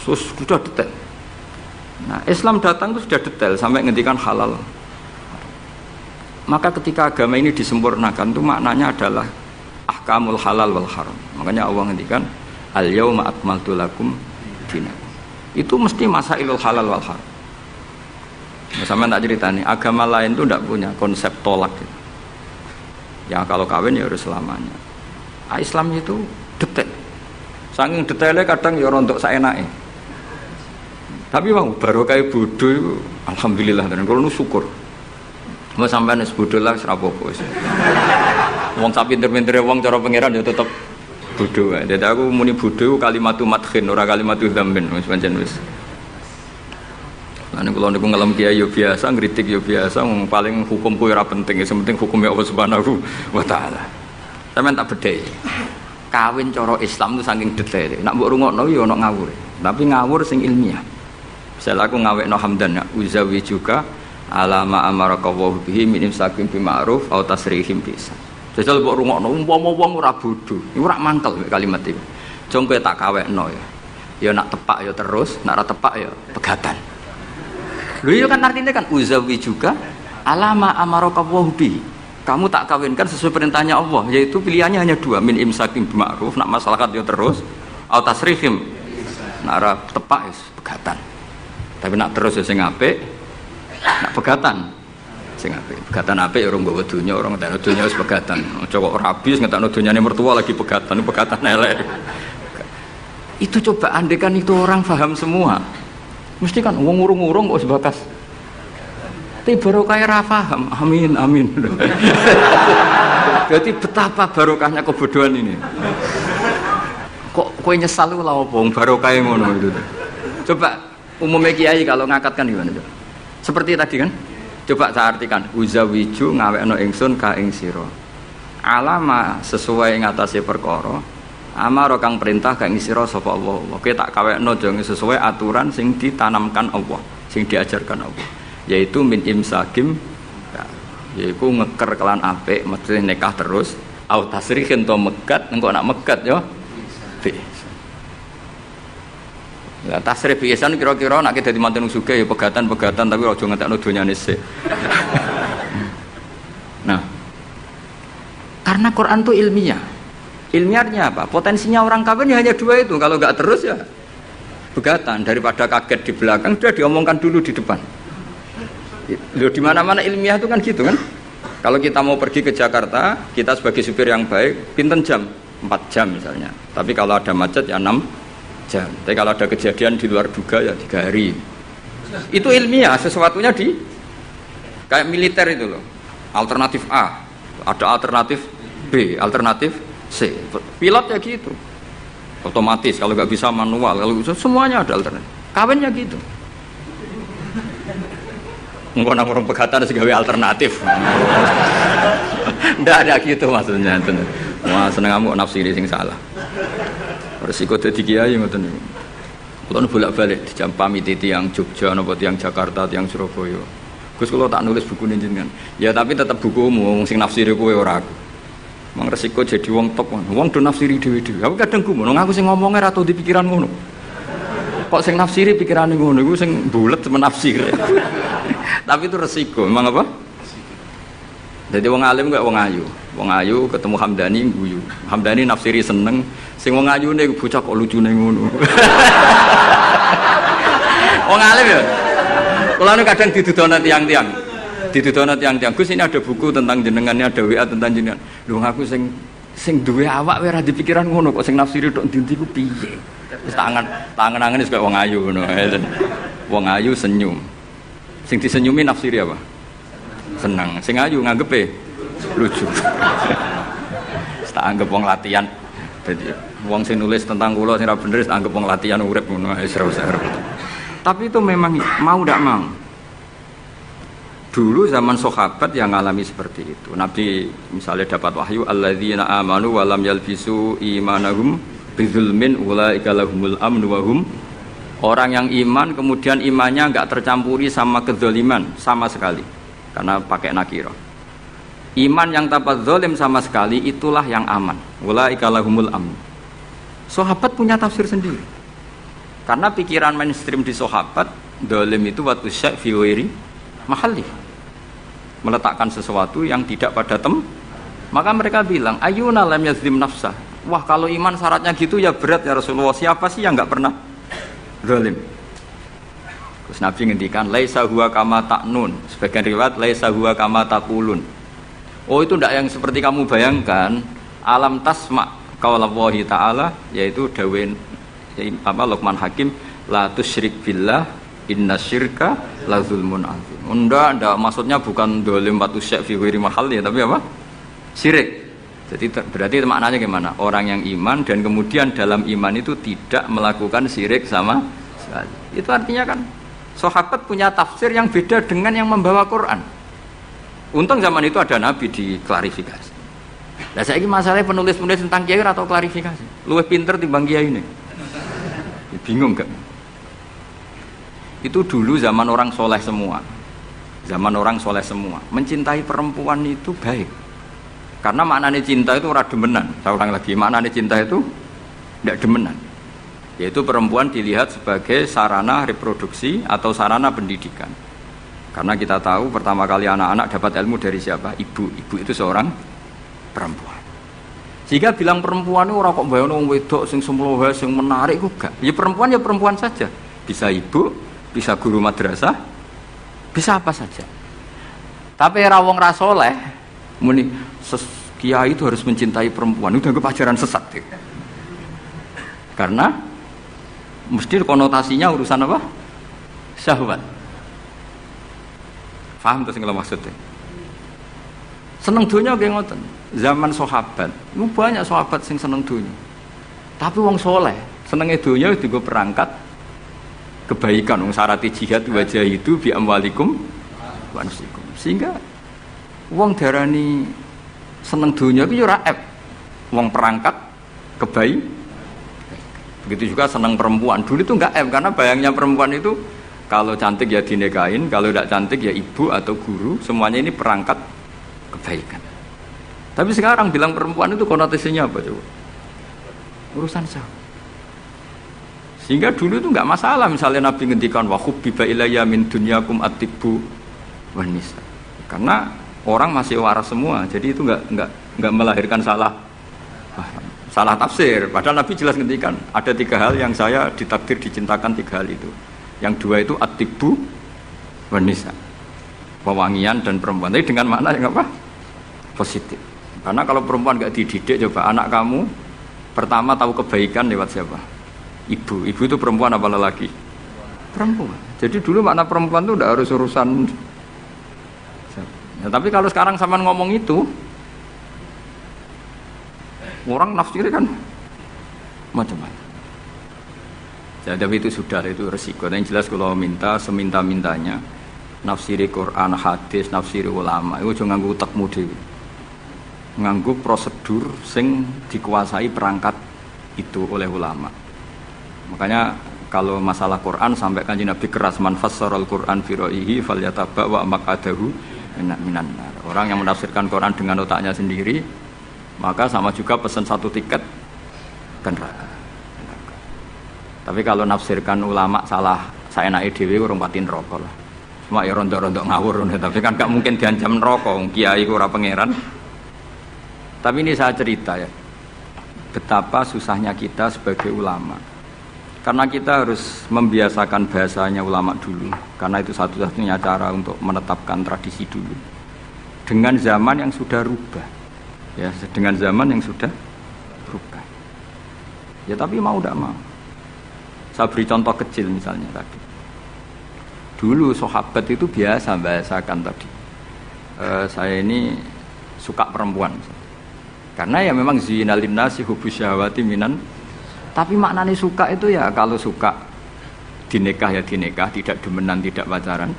Sudah detail. Nah, Islam datang itu sudah detail sampai ngendikan halal. Maka ketika agama ini disempurnakan itu maknanya adalah ahkamul halal wal haram. Makanya Allah ngendikan al yauma akmaltu lakum dinakum. Itu mesti masailul halal wal haram. Sama tak cerita nih, agama lain itu tidak punya konsep tolak gitu. Ya kalau kawin ya harus selamanya. Islam itu detail. Saking detailnya kadang ya rontok saenake. Tapi bang baru kayak bodoh itu, alhamdulillah dan kalau nu syukur. Mau sampai nes bodoh lah serapopo. Wong sapi pinter-pinter wong cara pangeran ya tetap bodoh. Jadi aku muni bodoh kalimatu madkhin ora kalimatu dzambin wis pancen wis. Ane kalau niku ngelam kiai yo biasa, ngritik yo biasa, paling hukumku ora penting, yang penting hukumnya Allah Subhanahu wa taala. Sampeyan tak bedhei. Kawin cara Islam itu saking detail. Nak mbok rungokno yo ana ngawur. Tapi ngawur sing ilmiah. Misal aku ngawekno hamdan ya, uzawi juga alama amaraka wa bihi min imsakin bi ma'ruf au tasrihim bi ihsan. Jajal mbok rungokno umpama wong ora bodho, iku ora mangkel kalimat iki. Jong kowe tak kawekno ya. Ya nak tepak ya terus, nak ora tepak ya pegatan. Lho iya kan artinya kan uzawi juga alama amaraka wa bihi. kamu tak kawinkan sesuai perintahnya Allah, yaitu pilihannya hanya dua, min imsakim bima'ruf, nak masyarakat yo terus, au tasrihim, nak ora tepak wis pegatan. Tapi nak terus ya sing apik, nak pegatan. Sing apik. Pegatan apik ya ora nggawa donya, ora ngetekno donya wis pegatan. Aja kok rabi wis ngetekno donyane mertua lagi pegatan elek. Itu coba andekan itu orang paham semua. Mesti kan wong urung-urung kok sebatas. Tapi barokah ra paham. Amin amin. Berarti betapa barokahnya kebodohan ini. Kok kowe nyesal lho apa wong barokah ngono itu. Coba umumnya kiai kalau ngakatkan gimana coba? Seperti tadi kan? Coba saya artikan, uzawiju ngawekno ingsun ka ing sira. Alama sesuai ngatasi perkara. Amar kang perintah ka ing sira sapa Allah. Oke tak kawekno jange sesuai aturan sing ditanamkan Allah, sing diajarkan Allah. Yaitu min imsakim, yaitu ngeker kelan apik, mesti nikah terus. Au tasrihin to megat, engko nak megat yo. Ya tasrih biasan kira-kira nek dadi manten sugih ya pegatan-pegatan tapi aja ngetekno donyane sik. Nah. Karena Quran itu ilmiah. Ilmiahnya apa? Potensinya orang kawin ya hanya dua itu. Kalau enggak terus ya pegatan, daripada kaget di belakang sudah diomongkan dulu di depan. Loh di mana-mana ilmiah itu kan gitu kan? Kalau kita mau pergi ke Jakarta, kita sebagai supir yang baik, pinten jam? 4 jam misalnya. Tapi kalau ada macet ya 6 jam. Tapi kalau ada kejadian di luar duga ya 3 hari. Itu ilmiah, sesuatunya di kayak militer itu loh. Alternatif A, ada alternatif B, alternatif C. Pilot ya gitu. Otomatis kalau nggak bisa manual, kalau bisa semuanya ada alternatif. Kawinnya gitu. Engko nang orang pegatan segawe alternatif. Ndak ada gitu maksudnya. Wah, seneng kamu nafsiri sing salah. Resiko dadi kiai ngoten niku. Kula bolak-balik dijampami tiyang Jogja napa tiyang Jakarta, tiyang Surabaya. Gus kula tak nulis buku jenengan. Ya tapi tetap bukumu wong sing nafsiri kowe ora aku. Mang resiko jadi wong top. Wong do nafsiri dhewe-dhewe. Aku kadang gumun, aku sing ngomongnya ra tau di pikiran ngono. Kok sing nafsiri pikirane ngono iku sing bulet semen nafsir. Tapi itu resiko, memang apa? Jadi wong alim gak wong ayu. Wong ayu ketemu Hamdani guyu. Hamdani nafsiri seneng, sing wong ayune bocah kok lucune ngono. Wong alim ya. Kula nu kadang didudono tiang-tiang. Didudono tiang-tiang. Gus ini ada buku tentang jenengannya, ada WA tentang jenengan. Lho aku sing duwe awak wae ora dipikiran ngono kok sing nafsiri tok ndi ku piye. Wis tangan-tangan wis kaya wong ayu ngono. Wong ayu senyum. Sing disenyumi nafsiri apa? Senang. Sing ayu nganggepe lucu. Tak anggap wong latihan. Dadi wong sing nulis tentang kula sing ra bener tak anggap wong latihan urip ngono wis ora usah. Tapi itu memang mau ndak mau. Dulu zaman sahabat yang ngalami seperti itu. Nabi misalnya dapat wahyu alladzina amanu wa lam yalbisu imanahum bidzulmin ulaika lahumul amnu wa hum. Orang yang iman kemudian imannya enggak tercampuri sama kedzaliman sama sekali. Karena pakai nakirah. Iman yang tanpa zalim sama sekali itulah yang aman. Ulaika lahumul amn. Sahabat punya tafsir sendiri. Karena pikiran mainstream di sahabat, zalim itu watu syai' fi ghairi mahalli. Meletakkan sesuatu yang tidak pada maka mereka bilang, "Ayyuna lam yazlim nafsah." Wah, kalau iman syaratnya gitu ya berat ya Rasulullah. Siapa sih yang enggak pernah zalim? Terus Nabi ngendikan laisa huwa kama ta'nun, sebagian riwayat laisa huwa kama taqulun. Oh itu tidak yang seperti kamu bayangkan. Alam tasma qaulallahi ta'ala, yaitu dawuh Luqman Hakim, la tusyrik billah innasyirka la zulmun azim. Ndak maksudnya bukan dolim batu syek fi ghairi mahal ya, tapi apa? Syirik. Jadi berarti maknanya gimana? Orang yang iman dan kemudian dalam iman itu tidak melakukan syirik sama sekali. Itu artinya kan sahabat punya tafsir yang beda dengan yang membawa Quran. Untung zaman itu ada Nabi diklarifikasi. Nah saya ini masalahnya penulis-penulis tentang kiai atau klarifikasi. Luwih pinter timbang kiai ini. Bingung gak? Itu dulu zaman orang soleh semua. Zaman orang soleh semua. Mencintai perempuan itu baik. Karena maknanya cinta itu ora demenan. Saya ulang lagi, maknanya cinta itu tidak demenan. Yaitu perempuan dilihat sebagai sarana reproduksi atau sarana pendidikan. Karena kita tahu pertama kali anak-anak dapat ilmu dari siapa? Ibu. Ibu itu seorang perempuan. Jika bilang perempuan itu orang kok bayang wong wedok sing semlohe sing menarik ku gak. Ya perempuan saja. Bisa ibu, bisa guru madrasah, bisa apa saja. Tapi era wong ra saleh muni kiai itu harus mencintai perempuan. Itu dianggap ajaran sesat. Karena mesti konotasinya urusan apa? Syahwat. Paham tuh sing kula maksudnya? Seneng dunia kayak ngoten. Zaman sahabat, itu banyak sahabat sing seneng dunia. Tapi wong soleh, senengnya dunia itu gue perangkat kebaikan. Wong syarat jihad wajah itu bi amwalikum wa anfusikum. Sehingga wong darani seneng dunia itu yo raib. Wong perangkat kebaikan. Begitu juga seneng perempuan. Dulu itu enggak karena bayangnya perempuan itu kalau cantik ya dinikahin, kalau tidak cantik ya ibu atau guru, semuanya ini perangkat kebaikan. Tapi sekarang bilang perempuan itu konotasinya apa coba? Urusan syahwat. Sehingga dulu itu enggak masalah misalnya Nabi ngendikan wa hubbiba ilayya min dunyakum at-tibbu wan nisa. Karena orang masih waras semua, jadi itu enggak melahirkan salah tafsir. Padahal Nabi jelas ngendikan ada 3 hal yang saya ditakdir dicintakan, 3 hal itu. Yang 2 itu at-tibbu wan nisa. Pewangian dan perempuan. Tapi dengan makna yang apa? Positif. Karena kalau perempuan nggak dididik, coba anak kamu pertama tahu kebaikan lewat siapa? Ibu. Ibu itu perempuan apa lelaki? Perempuan. Jadi dulu makna perempuan itu udah harus urusan. Ya, tapi kalau sekarang sama ngomong itu, orang nafsirnya kan macam-macam. Jadi itu sudah itu resiko. Yang jelas kalau minta seminta-mintanya nafsiri Quran, hadis, nafsiri ulama itu jangan nganggo utekmu dhewe. Nganggo prosedur sing dikuasai perangkat itu oleh ulama. Makanya kalau masalah Quran sampai Kanjeng Nabi keras man fassarul Quran fi ra'yihi falyataba wa maqadahu minan nar. Orang yang menafsirkan Quran dengan otaknya sendiri maka sama juga pesan 1 tiket ke neraka. Tapi kalau nafsirkan ulama salah saenake dhewe urung pati neraka lah. Cuma ya rontok-rontok ngawur, tapi kan gak mungkin diancam neraka, kiai ku ora pangeran. Tapi ini saya cerita ya, betapa susahnya kita sebagai ulama. Karena kita harus membiasakan bahasanya ulama dulu, karena itu satu-satunya cara untuk menetapkan tradisi dulu. Dengan zaman yang sudah rubah, ya, dengan zaman yang sudah rubah. Ya tapi mau tidak mau. Saya beri contoh kecil misalnya tadi. Dulu sahabat itu biasa bahasakan tadi. Saya ini suka perempuan. Karena ya memang zinalin nasi hubus syahwati minan. Tapi maknanya suka itu ya kalau suka dinikah ya dinikah, tidak demenan, tidak pacaran.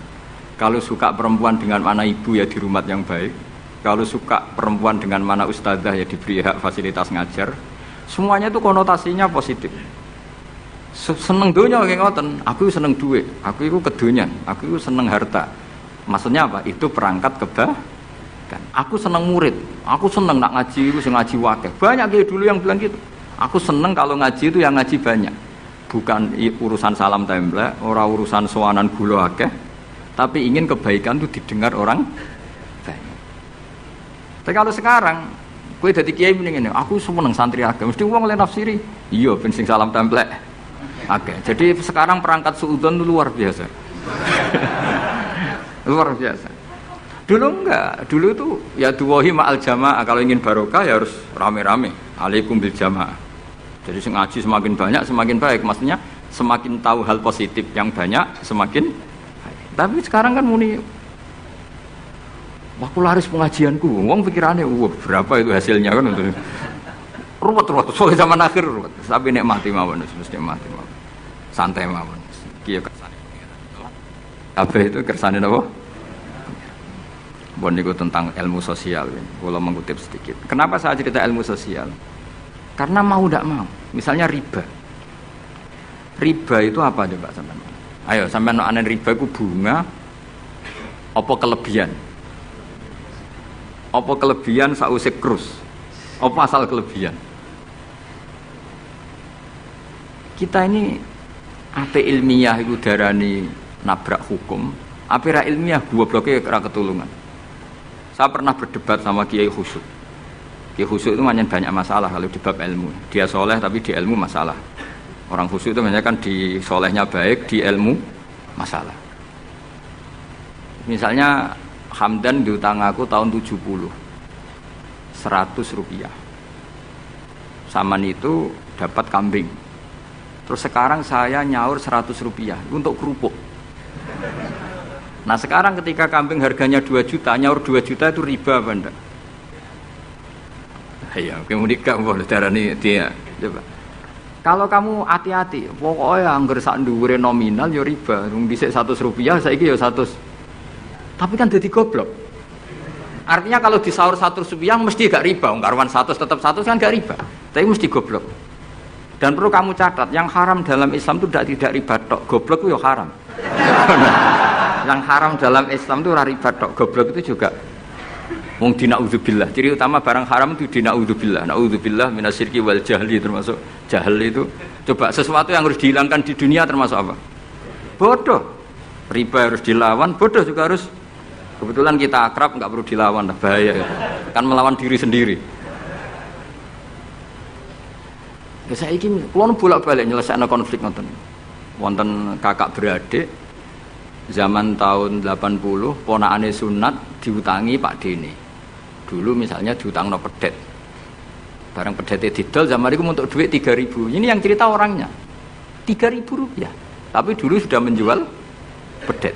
Kalau suka perempuan dengan mana ibu ya di rumah yang baik. Kalau suka perempuan dengan mana ustadzah ya diberi hak fasilitas ngajar. Semuanya itu konotasinya positif. Seneng dunia kayak ngoten, aku seneng duit, aku itu kedonyan, aku itu seneng harta. Maksudnya apa? Itu perangkat kebaikan. Aku seneng murid, aku seneng nak ngaji, aku seneng ngaji wakeh. Banyak kayak dulu yang bilang gitu. Aku seneng kalau ngaji itu yang ngaji banyak. Bukan urusan salam template, orang urusan soanan gula akeh, tapi ingin kebaikan itu didengar orang banyak. Tapi kalau sekarang, kowe dadi kiai mending ngene, aku seneng santri akeh, mesti wong oleh nafsiri. Iya, ben sing salam template. Oke, jadi sekarang perangkat suudzon itu luar biasa. Luar biasa. Dulu enggak, dulu itu ya duwahi ma'al jamaah, kalau ingin barokah ya harus rame-rame. Alaikum bil jamaah. Jadi ngaji semakin banyak semakin baik, maksudnya semakin tahu hal positif yang banyak semakin baik. Tapi sekarang kan muni aku laris pengajianku, wong pikirannya wah berapa itu hasilnya kan untuk ruwet soal zaman akhir ruwet. Tapi nikmati mawon, mesti nikmati mawon. Santai mawon. Kiye kersane pengiran. Apa itu kersane napa? Bon niku tentang ilmu sosial. Kalau mengutip sedikit. Kenapa saya cerita ilmu sosial? Karena mau tidak mau. Misalnya riba. Riba itu apa coba sampean? Ayo sampean anen riba itu bunga apa kelebihan? Apa kelebihan sausik krus? Apa asal kelebihan? Kita ini apa ilmiah itu darani nabrak hukum, Apa ilmiah gobloknya ora ketulungan. Saya pernah berdebat sama Kiai Khusyuk. Kiai Khusyuk itu banyak masalah kalau di bab ilmu. Dia soleh tapi di ilmu masalah. Orang khusyuk itu banyak kan di solehnya baik, di ilmu masalah. Misalnya Hamdan diutang aku tahun 70 100 rupiah. Saman itu dapat kambing. Terus sekarang saya nyaur 100 rupiah untuk kerupuk. Nah sekarang ketika kambing harganya 2 juta, nyaur 2 juta itu riba apa enggak? Iya, kemudian kamu darah ini dia. Coba. Kalau kamu hati-hati, pokoknya anggar sak dhuwure nominal ya riba. Wong dhisik 100 rupiah, saiki ya 100. Tapi kan jadi goblok. Artinya kalau disaur 100 rupiah mesti gak riba. Wong karuan 100 tetap 100 kan gak riba. Tapi mesti goblok. Dan perlu kamu catat, yang haram dalam Islam itu tidak riba tok. Goblok itu ya haram. Yang haram dalam Islam itu riba tok, goblok itu juga. Wong dina'udzubillah. Ciri utama barang haram itu dina'udzubillah. Na'udzubillah minasyirki wal jahli, termasuk jahil itu. Coba sesuatu yang harus dihilangkan di dunia termasuk apa? Bodoh. Riba harus dilawan, bodoh juga harus. Kebetulan kita akrab nggak perlu dilawan, bahaya gitu. Kan melawan diri sendiri. Ya saya ingin, kalau bolak-balik nyelesaikan konflik nonton. Wonten kakak beradik. Zaman tahun 80, ponakane sunat diutangi Pak Dene. Dulu misalnya diutangno pedet. Barang pedete didol zaman itu untuk duit 3.000. Ini yang cerita orangnya. 3.000 rupiah. Tapi dulu sudah menjual pedet.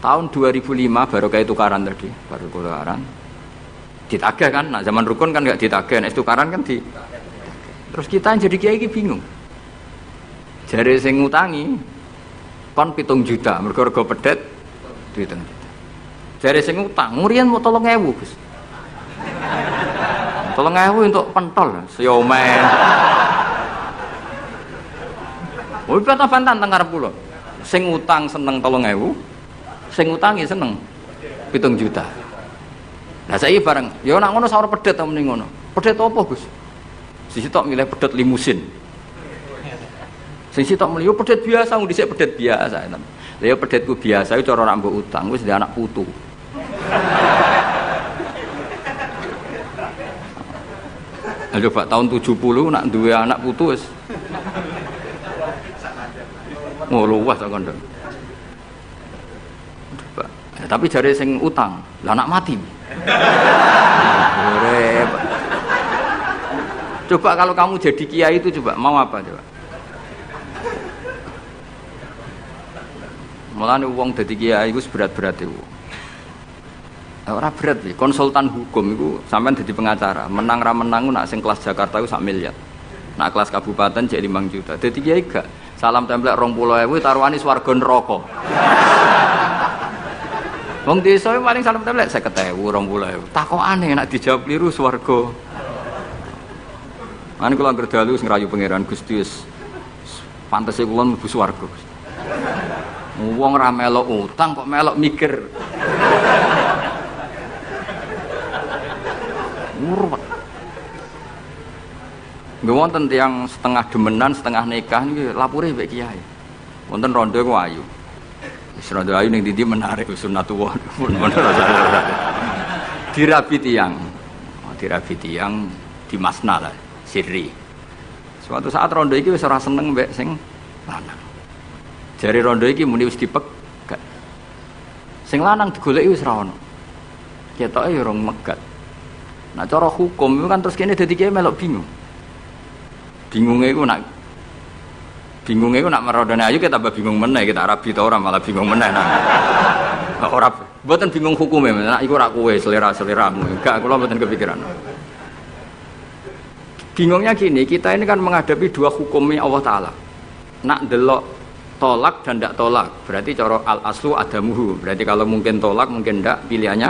Tahun 2005 baru kayak tukaran tadi, baru tukaran. Ditagih kan, nah zaman rukun kan nggak ditagih, nah tukaran kan di. Terus kita yang jadi kiai bingung. Jare sing ngutangi kon 7 juta, mergo pedet duit 7 juta. Jare sing utang, ngurian mau 3.000, Gus. 3.000 untuk pentol, siomen. Oh, bantah teng ngarep kula. Sing utang seneng 3.000, sing utangi seneng 7 juta. Lah saiki bareng, ya nek ngono saur pedet ta mending ngono. Pedet apa, Gus? Sisi tok milih pedet limusin. Sisi tok melihat pedet biasa, dhisik pedet biasa. Lah ya pedetku biasa itu cara nak mbok utang wis anak putu. Coba tahun 70 nak duwe anak putu wis. Luas kok kandha. Coba. Tapi jare sing utang, lah anak mati. Coba kalau kamu jadi kiai itu coba mau apa coba? Mulane wong dadi kiai iku berat-berat iku. Ora berat iki, konsultan hukum iku sampean dadi pengacara, menang ra menang nak sing kelas Jakarta iku 1 miliar. Nak kelas kabupaten cek 5 juta. Dadi kiai gak. Salam templek 20.000 taruhane swarga neraka. Wong desa paling salam templek 50.000, 20.000. Takokane nek dijawab kliru swarga. Ane kula anggere dalu sing rayu pangeran Gusti wis pantese kula mlebu swarga. Wong ra melok utang kok melok mikir. Murwat. Nggih wonten tiyang setengah demenan, setengah nikah niki lapure mbek kiai. Wonten rondo ku ayu. Wis rondo ayu ning ndi menarik sunatullah. Dirabi tiyang. Dirabi tiyang di masna lah, sirri. Suatu saat rondo iki wis ora seneng mbek sing lanang. Jari rondo iki muni wis dipegat. Sing lanang digoleki wis ra ono. Ketoke ya rong megat. Nah cara hukum itu kan terus kene dadi kiai melok bingung. Bingunge iku nak merondone ayu kita tambah bingung meneh, kita rabi ta ora malah bingung meneh. Nah, ora mboten bingung hukume, nek iku ora kowe selera-seleramu. Enggak, kula mboten kepikiran. Bingungnya gini, kita ini kan menghadapi dua hukumnya Allah Ta'ala. Nak delok tolak dan tidak tolak, berarti cara al-aslu adamuhu, berarti kalau mungkin tolak mungkin tidak, pilihannya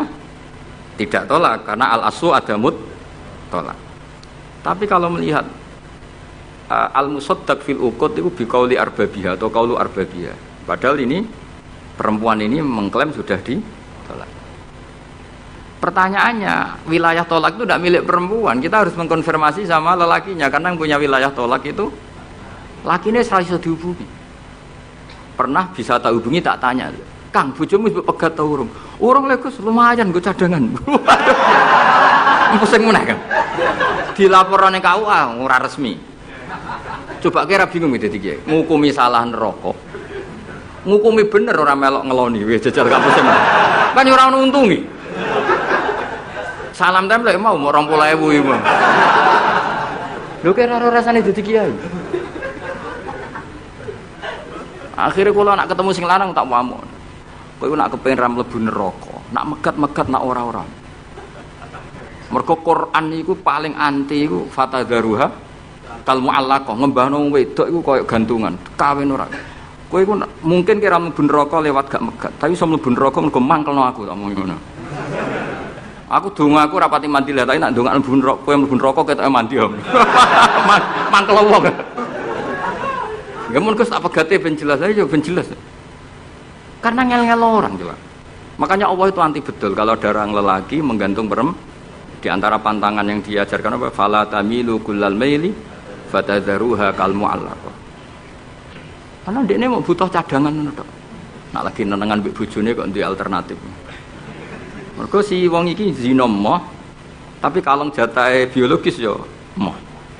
tidak tolak karena al-aslu adamut tolak. Tapi kalau melihat al-musaddaq fil uqud itu biqauli arbabiha atau qaulu arbabiha, padahal ini perempuan ini mengklaim sudah ditolak. Pertanyaannya, wilayah tolak itu tidak milik perempuan, kita harus mengkonfirmasi sama lelakinya karena yang punya wilayah tolak itu lakinya serasa dihubungi. Pernah bisa tak hubungi, tak tanya Kang, bojomu wis pegat ta urung? Urung lek Gus, lumayan nggo cadangan. Pusing meneh kan. Dilaporane KUA ora resmi. Coba kira bingung dadi kiye. Ngukumi salah neraka. Ngukumi bener ora melok ngeloni wis jajal gak pusing. Kan ora ono untungi. Salam templek mau 20.000 iki. Lho kira ora rasane dadi kiai. Akhirnya kalau nak ketemu sing lanang tak pamon. Kowe nak kepengin ra mlebu neraka, nak megat-megat nak ora-ora. Mergo Quran iku paling anti iku fatadzaruha kal muallaqah, ngembahno wedok iku koyo gantungan, kawin ora. Kowe iku mungkin kira mlebu neraka lewat gak megat, tapi iso mlebu neraka mergo mangkelno aku tak omong ngono. Aku donga aku rapati mandi lah, tapi nak ndongak mlebu neraka, kowe mlebu neraka ketoke mandi om. Mangkel wong. Gamun Gus tak pegate ben jelas aja ben jelas. Karena ngel-ngel orang coba. Makanya Allah itu anti betul kalau ada orang lelaki menggantung di antara pantangan yang diajarkan apa? Fala tamilu kullal maili fatadzaruha kal muallaqah. Karena ndekne mau butuh cadangan ngono tok. Nak lagi nenengan mbek bojone kok duwe alternatif. Mergo si wong iki zina moh tapi kalong jatahe biologis ya moh.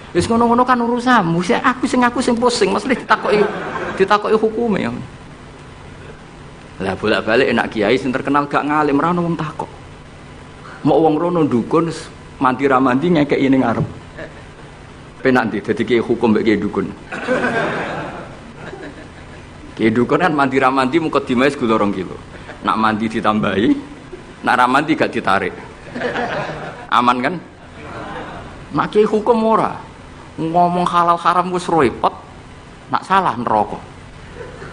Wis ngono-ngono kan urusanmu. Aku sing pusing, mesti ditakoki hukume ya. Lah bolak-balik enak kiai sing terkenal gak ngalim ra ono wong takok. Mau wong rono dukun mandi ra mandi ngekeki ning arep. Penak ndi dadi kiai hukum mbek kiai dukun. Kiai dukun kan mandi ra mandi mukadimah segula 2 kilo. Nak mandi ditambahi, nak ra mandi gak ditarik. Aman kan? Nak kiai hukum ora. Ngomong halal haram wis repot. Nak salah neraka.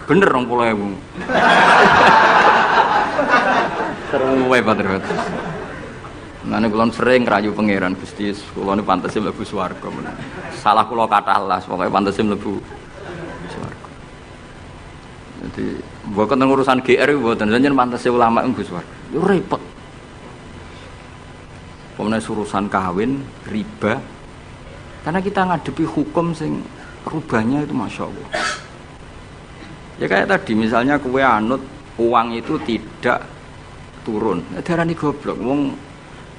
Bener 20.000. Seru wae padahal. Nane kula sering rayu pangeran Gusti, kula niku pantese mlebu swarga. Salah kula kathah las, pokoke pantese mlebu swarga. Jadi mboten urusan GR mboten, jenengan pantese ulama mlebu swarga. Yo repot. Pemene urusan kawin, riba. Karena kita ngadepi hukum sing rubahnya itu Masya Allah. Ya kayak tadi misalnya kue anut uang itu tidak turun. Darani goblok. Wong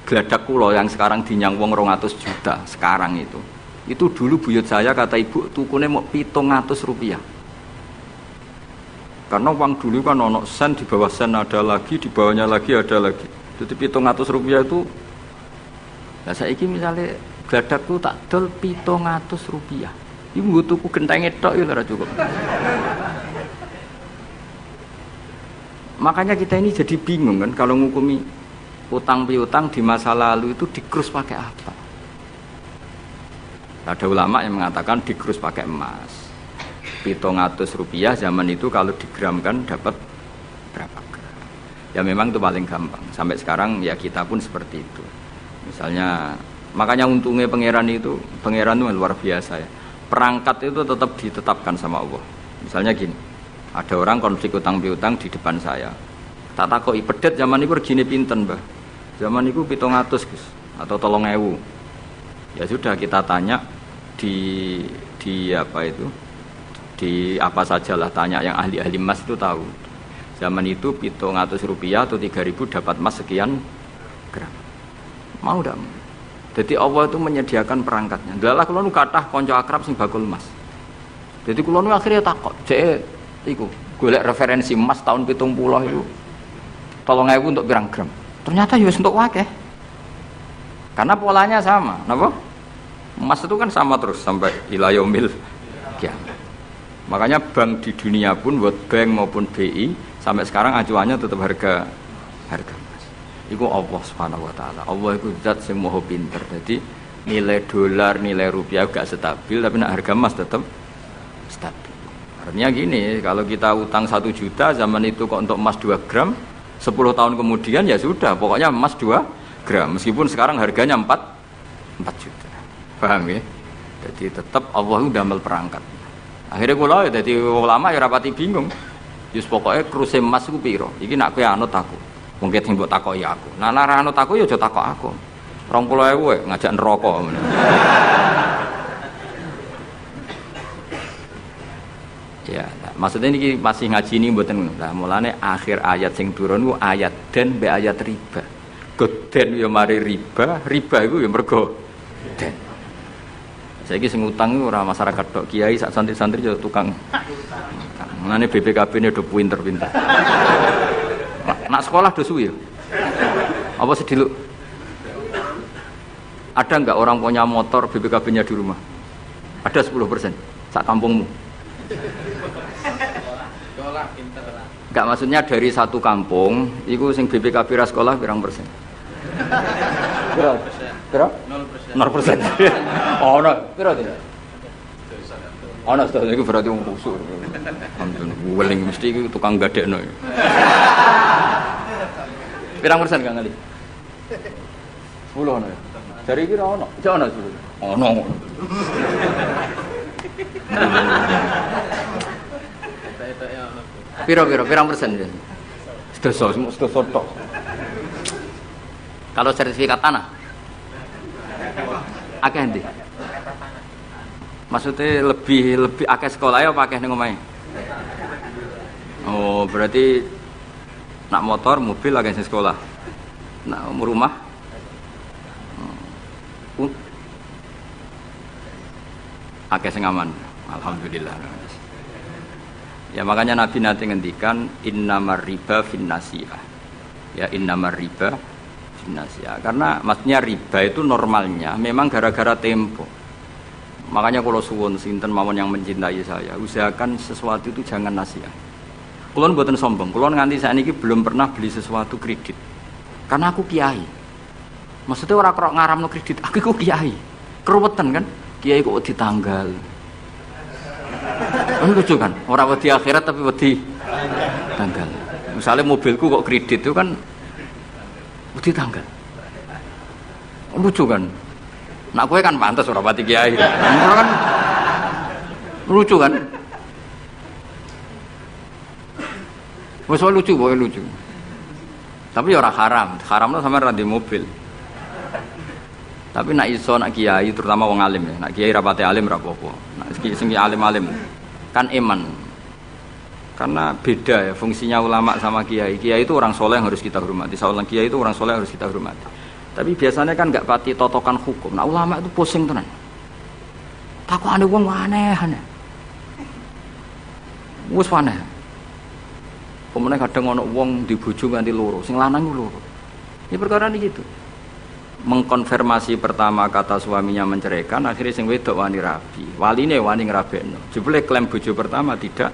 geladak kula yang sekarang dinyang wong 200 juta sekarang itu. Itu dulu buyut saya kata ibu tukune mau 700 rupiah. Karena uang dulu kan ono sen di bawah sen ada lagi, di bawahnya lagi ada lagi. Jadi 700 rupiah itu. Nah saiki misalnya geladakku tak dol 700 rupiah. Ibu tuku gentenge tok ya ora cukup. Makanya kita ini jadi bingung kan kalau ngukumi utang piutang di masa lalu itu dikrus pakai apa? Ada ulama yang mengatakan dikrus pakai emas. 700 rupiah zaman itu kalau digramkan dapat berapa gram? Ya memang itu paling gampang. Sampai sekarang ya kita pun seperti itu. Misalnya makanya untungnya pangeran itu luar biasa ya. Perangkat itu tetap ditetapkan sama Allah. Misalnya gini. Ada orang konflik utang piutang di depan saya. Tak takoki pedet zaman itu regine pinten, Mbah? Zaman itu 700, Gus, atau 3.000. Ya sudah kita tanya di apa itu? Di apa sajalah tanya yang ahli-ahli emas itu tahu. Zaman itu 700 rupiah atau 3.000 dapat emas sekian gram. Mau ndak? Jadi Allah itu menyediakan perangkatnya. Dalah kula nu kathah kanca akrab sing bakul emas. Jadi kula nu akhirnya takok, jek iku golek referensi emas tahun 70 itu 3.000 untuk pirang gram. Ternyata ya wis entuk akeh. Karena polanya sama, napa? Emas itu kan sama terus sampai ila yaumil kiamat. Makanya bank di dunia pun World Bank maupun BI sampai sekarang acuannya tetap harga emas. Iku Allah Subhanahu wa taala. Allah iku zat sing maha pinter. Jadi nilai dolar, nilai rupiah gak stabil tapi nak harga emas tetap stabil. Artinya gini, kalau kita utang 1 juta zaman itu kok untuk emas 2 gram 10 tahun kemudian ya sudah pokoknya emas 2 gram meskipun sekarang harganya 4 juta. Paham ya? Jadi tetap Allah itu damel perangkat. Akhirnya kula ya dadi ulama ya rapati bingung. Yus pokoknya kruse emas ku piro? Iki nak kowe anut aku. Mungkin sing mbok takoki aku. Nah nek anut aku ya aja takok aku. 20.000 ngajak neraka ngono. Ya, Maksudnya ini masih ngaji ini mboten. Lah mulane akhir ayat sing turun ku ayat den be ayat riba. Goden ya mari riba, riba iku ya mergo den. Saiki sing utang iku ora masyarakat tok, kiai sak santri-santri yo tukang. Mulane BPKB-ne do pinter-pinter. Nak sekolah do suwi ya. Apa sediluk? Ada enggak orang punya motor BPKB-nya di rumah? Ada 10% sak kampungmu. Enggak, maksudnya dari satu kampung itu sing BPKB ra sekolah pirang persen? Pira? 0%. 0%. Oh, no. Pira tidak? Oh, no, itu berarti wong kusuk. Alhamdulillah, weling mesti iku tukang gadekno. Pirang persen Kang Ali? 10 ono ya. Dari iki ra ono. Jek ono 10. Ono. Pirang persen ya? Sedoso tok. Kalau sertifikat tanah akeh ndi? Maksudnya lebih akeh sekolah ya apa akeh ning omahe? Oh, berarti nak motor, mobil akeh sing sekolah. Nak rumah akeh sing aman. Alhamdulillah. Ya makanya Nabi nanti ngendikan innamar riba finnasiyah. Ya innamar riba finnasiyah. Karena maksudnya riba itu normalnya memang gara-gara tempo. Makanya kalau suwun sinten mawon yang mencintai saya, usahakan sesuatu itu jangan nasiah. Kulon mboten sombong, kulon nganti sakniki belum pernah beli sesuatu kredit. Karena aku kiai. Maksudnya orang kok ngaramno kredit, aku kiai. Keruwetan kan? Kiai kok ditanggal. Kan lucu kan? Orang wedi akhirat tapi wedi tanggal. Misalnya mobilku kok kredit itu kan wedi tanggal. Lucu kan? Nak kowe kan pantes ora pati kiai. Kan lucu kan? Wes lucu, boy lucu. Tapi ora haram. Haramno sampe ra ndek mobil. Tapi nak iso nak kiai terutama wong alim ya. Nak kiai rapate alim ra apa-apa. Nak sing alim-alim kan iman. Karena beda ya fungsinya ulama sama kiai. Kiai itu orang soleh yang harus kita hormati. Seorang kiai itu orang soleh yang harus kita hormati. Tapi biasanya kan enggak pati totokan hukum. Nah ulama itu pusing tenan. Takokane wong aneh-aneh. Wis aneh. Pemene kadang ana wong di bojo nganti loro, sing lanang ku loro. Ini perkara ini gitu. Mengkonfirmasi pertama kata suaminya menceraikan, akhirnya sing wedok wani rabi. Waline wani ngrabekno. Jebule klaim bojo pertama tidak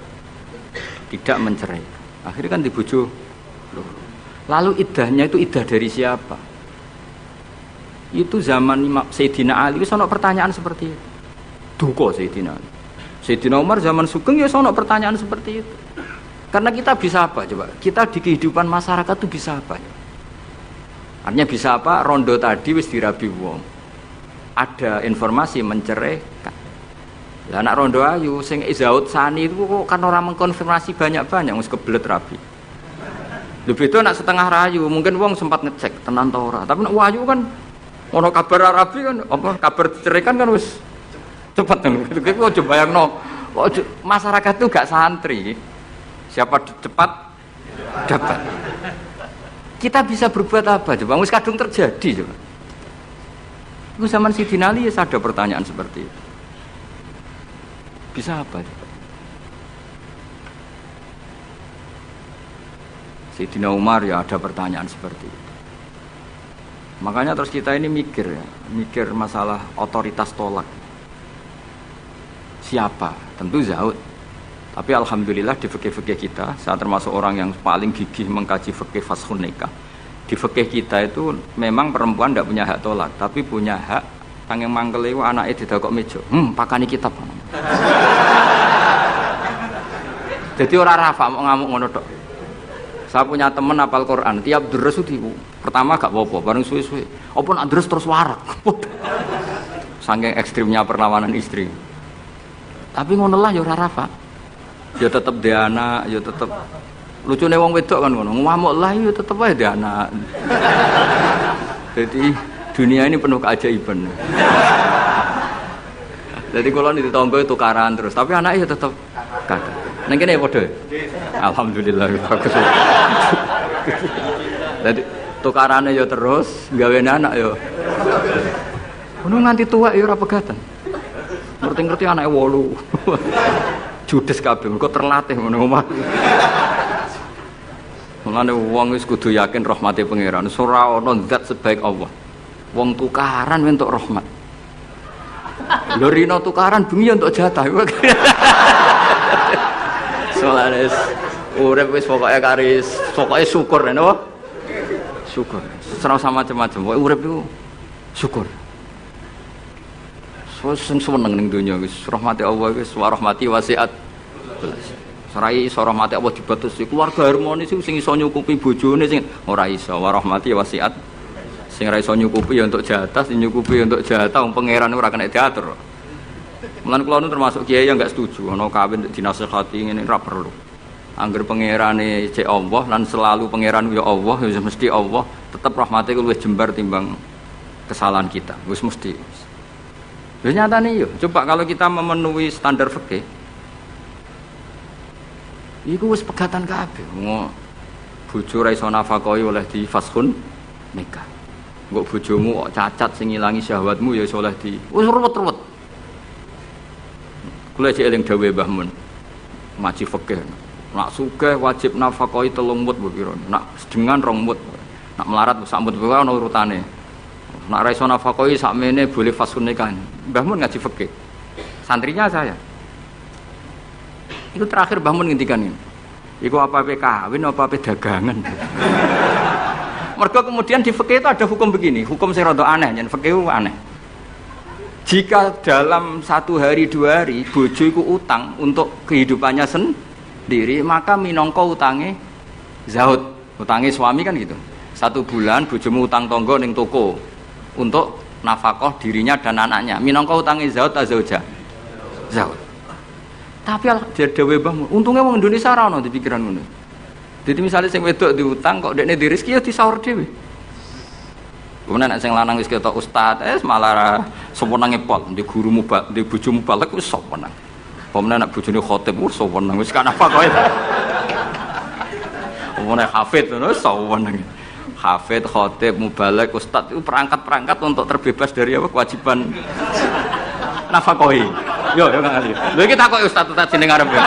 mencerai. Akhirnya kan di bojo loro. Lalu iddahnya itu iddah dari siapa? Itu zaman Sayyidina Ali wis ana pertanyaan seperti itu. Duka Sayyidina Ali. Sayyidina Umar zaman Sugeng ya ana pertanyaan seperti itu. Karena kita bisa apa coba? Kita di kehidupan masyarakat itu bisa apa? Artinya bisa apa? Rondo tadi wis dirabi wong. Ada informasi menceraikan. Lah anak rondo ayu sing Izaud Sani itu kok kan orang mengkonfirmasi banyak-banyak wis kebelet rabi. Lebih itu anak setengah rayu, mungkin wong sempat ngecek tenan ta ora. Tapi nek wayu kan ono kabar rabi kan apa kabar ceraikan kan wis cepet kan. Kok coba bayangno. Masyarakat itu gak santri. Siapa cepat dapat. Kita bisa berbuat apa coba? Wis kadung terjadi coba. Itu zaman Sayyidina Ali ya ada pertanyaan seperti itu. Bisa apa coba? Sayyidina Umar ya ada pertanyaan seperti itu. Makanya terus kita ini mikir masalah otoritas tolak. Siapa? Tentu Zaud. Tapi alhamdulillah di fikih-fikih kita, saya termasuk orang yang paling gigih mengkaji fikih fashun nikah. Di fikih kita itu memang perempuan tidak punya hak tolak, tapi punya hak yang mangkel itu anaknya didakok meja. Pakani kitab. Jadi orang rafa mau ngamuk ngono tok. Saya punya teman hafal Quran, tiap deres itu pertama gak apa-apa, bareng suwe-suwe. Apa nak deres terus warak. Saking ekstrimnya perlawanan istri. Tapi ngono lah ya ora rafa. Ya tetep dia anak, ya tetep lucune wong wedok kan ngono. Ngamuk lah ya tetep ae dia anak. Jadi dunia ini penuh keajaiban. Jadi kalau di tetangga itu tukaran terus, tapi anaknya ya tetep kata. Neng kene padha. Alhamdulillah bagus. Dadi tukarane ya terus, gawe anak ya. Ngono nganti tuwek ya ora pegatan. Ngerti-ngerti anake 8. Judes kabeh mergo terlatih ngono omah. Mulane wong wis kudu yakin rahmate pangeran. Ora ana zat sebaik Allah. Wong tukaran entuk rahmat. Lho rino tukaran bengi ya entuk jatah. Soalnya urip wis pokoke syukur napa? Syukur. Ora sama macam-macam. Pokoke urip iku syukur. Sing seneng ning donya wis rahmati Allah wis wa rahmati wasiat. Sarai iso rahmati Allah dibatasi keluarga harmonis sing iso nyukupi bojone sing ora iso wa rahmati wasiat. Sing ora iso nyukupi ya untuk jatah, sing nyukupi untuk jatah wong pangeran ora kena diatur. Mulan kula nu termasuk kiai yang enggak setuju ana kawin dinasehati ngene ora perlu. Angger pangerane cek Allah lan selalu pangeran ya Allah ya mesti Allah, tetep rahmate luwih jembar timbang kesalahan kita. Wis mesti. Lha nyatane yo, coba kalau kita memenuhi standar fikih. Iku wis pegatan kabeh. Bojo ra iso nafakahi oleh di fashun nikah. Engko bojomu kok cacat sing ngilangi syahwatmu ya iso oleh di wis ruwet-ruwet. Kula cek eling dawuhe Mbah Mun. Ngaji fikih. Nak sugih wajib nafakahi 3 mut mbok kira. Nak sedengan 2 mut. Nak melarat sak mut wae ana urutane. Nak ra iso nafakahi sakmene boleh fashun nikah. Mbah Mun ngaji fikih. Santrinya saya. Itu terakhir Mbah Mun ngendikan ini. Iku apa-apa kawin apa-apa dagangan. Mergo kemudian di fikih itu ada hukum begini, hukum sing rada aneh, yen fikih itu aneh. Jika dalam 1 hari 2 hari bojo iku utang untuk kehidupannya sendiri, maka minangka utange zahud. Utange suami kan gitu. 1 bulan bojomu utang tangga ning toko untuk nafkah dirinya dan anaknya. Minangka utange zahud ta zauja? Zahud. Tapi dhewe Mbah, untungnya wong Indonesia ora ono di pikiran ngono. Jadi misalnya sing wedok diutang kok dekne di rezeki ya disaur dhewe. Kemudian nek sing lanang wis ketok ustaz, malah sewenenge pol, di gurumu di bojomu balek wis sewenang. Pemenang nek bojone khotib wis sewenang wis kan apa kowe. Omone hafid ngono sewenang. Hafid, khotib, mubalek, ustaz itu perangkat-perangkat untuk terbebas dari apa kewajiban nafkahi. Yo nggak ngerti. Lho iki takoki ustaz jeneng arep ya.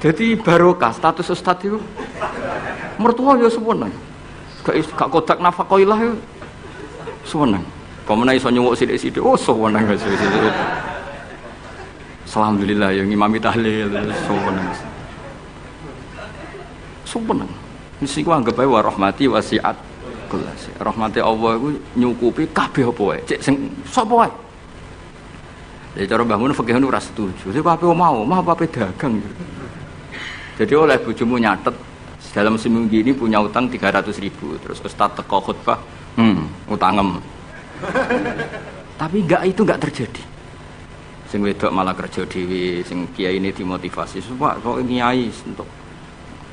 Jadi barokah status ustaz itu mertua ya sewenang. Gak kodak nafkahilah ya sewenang. Pemenang iso nyuwuk sithik-sithik oh sewenang wis. Alhamdulillah ya ngimami tahlil sewenang. Sewenang. Mesti ku anggap ae wa rahmati wasiat kelas. Rahmati Allah iku nyukupi kabeh apa wae. Cek sing sapa wae. Jadi cara Mbah Mun fikih ora setuju. Jadi apa mau apa dagang gitu. Jadi oleh bojomu nyatet dalam seminggu ini punya utang 300.000. Terus ustaz teko khutbah, utangem. Tapi itu enggak terjadi. Sing wedok malah kerja dhewe, sing kiai ini dimotivasi. Pak, kok kiai untuk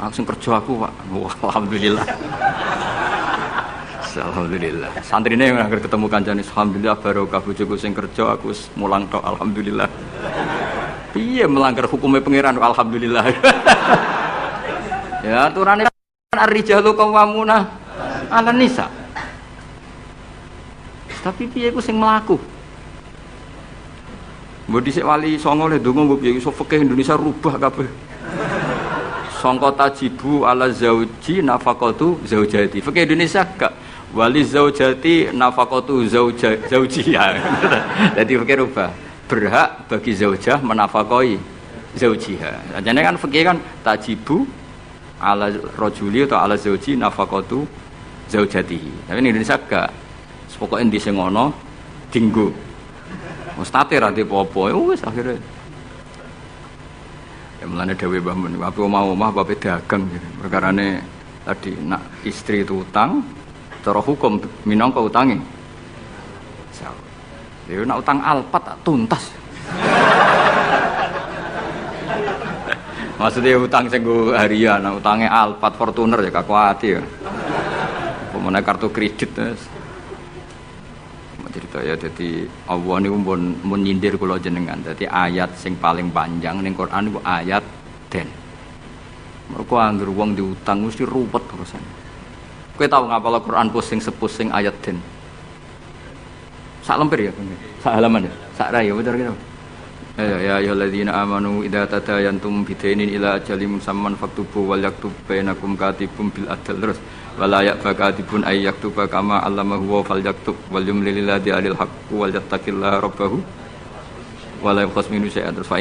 aku sing kerja aku, Pak. Wah, alhamdulillah. Alhamdulillah. Santrine yang akhir ketemu kancane, alhamdulillah barokah bojoku sing kerja aku mulang tok alhamdulillah. Piye melanggar hukumnya pangeran alhamdulillah. Ya aturane ar-rijalu qawwamuna 'alan nisa. Tapi piye ku sing mlaku? Mbok dhisik wali songo le ndonga mbok piye iso fikih Indonesia rubah kabeh. Sangka tajibu ala zauji nafaqatu zaujati. Fikih Indonesia gak wali zaujati nafaqatu zaujiha. Jadi fikih rubah. Berhak bagi zaujah menafkahi zaujiha. Jadi kan fikih kan tajibu ala rajuli atau ala zauji nafaqatu zaujatihi. Tapi in Indonesia gak. Pokoke endi sing ngono dinggo. Ustate ra dipo-opo wis akhire. Ya mulane dhewe Mbah Mun, apa mau omah apa dagang gitu. Perkarane tadi nak istri itu utang, cara hukum minangka utange. Ya nak utang alpat tak tuntas. Maksudnya utang sing go harian, utange alpat Fortuner ya kakuati ya. Pemene kartu kredit cerita ya. Jadi Allah niku mun nyindir kula jenengan. Dadi ayat sing paling panjang ning Quran niku ayat den. Mergo anggere wong diutang mesti ruwet urusan. Kowe tau ngapal Quran pusing sepusing ayat den. Sak lemper ya, sak halaman ya, sak rai ya bener gitu. Ya ayyuhalladzina amanu idza tadayantum bidainin ila ajalin musamman faktubu wal yaktub bainakum katibun bil adl terus wala ya'fakatibun ay yaktuba kama allamahu wa fal yaktub wal yumlil ladzi alil haqq wal yattaqillaha rabbahu wala yaqas minu syai'an terus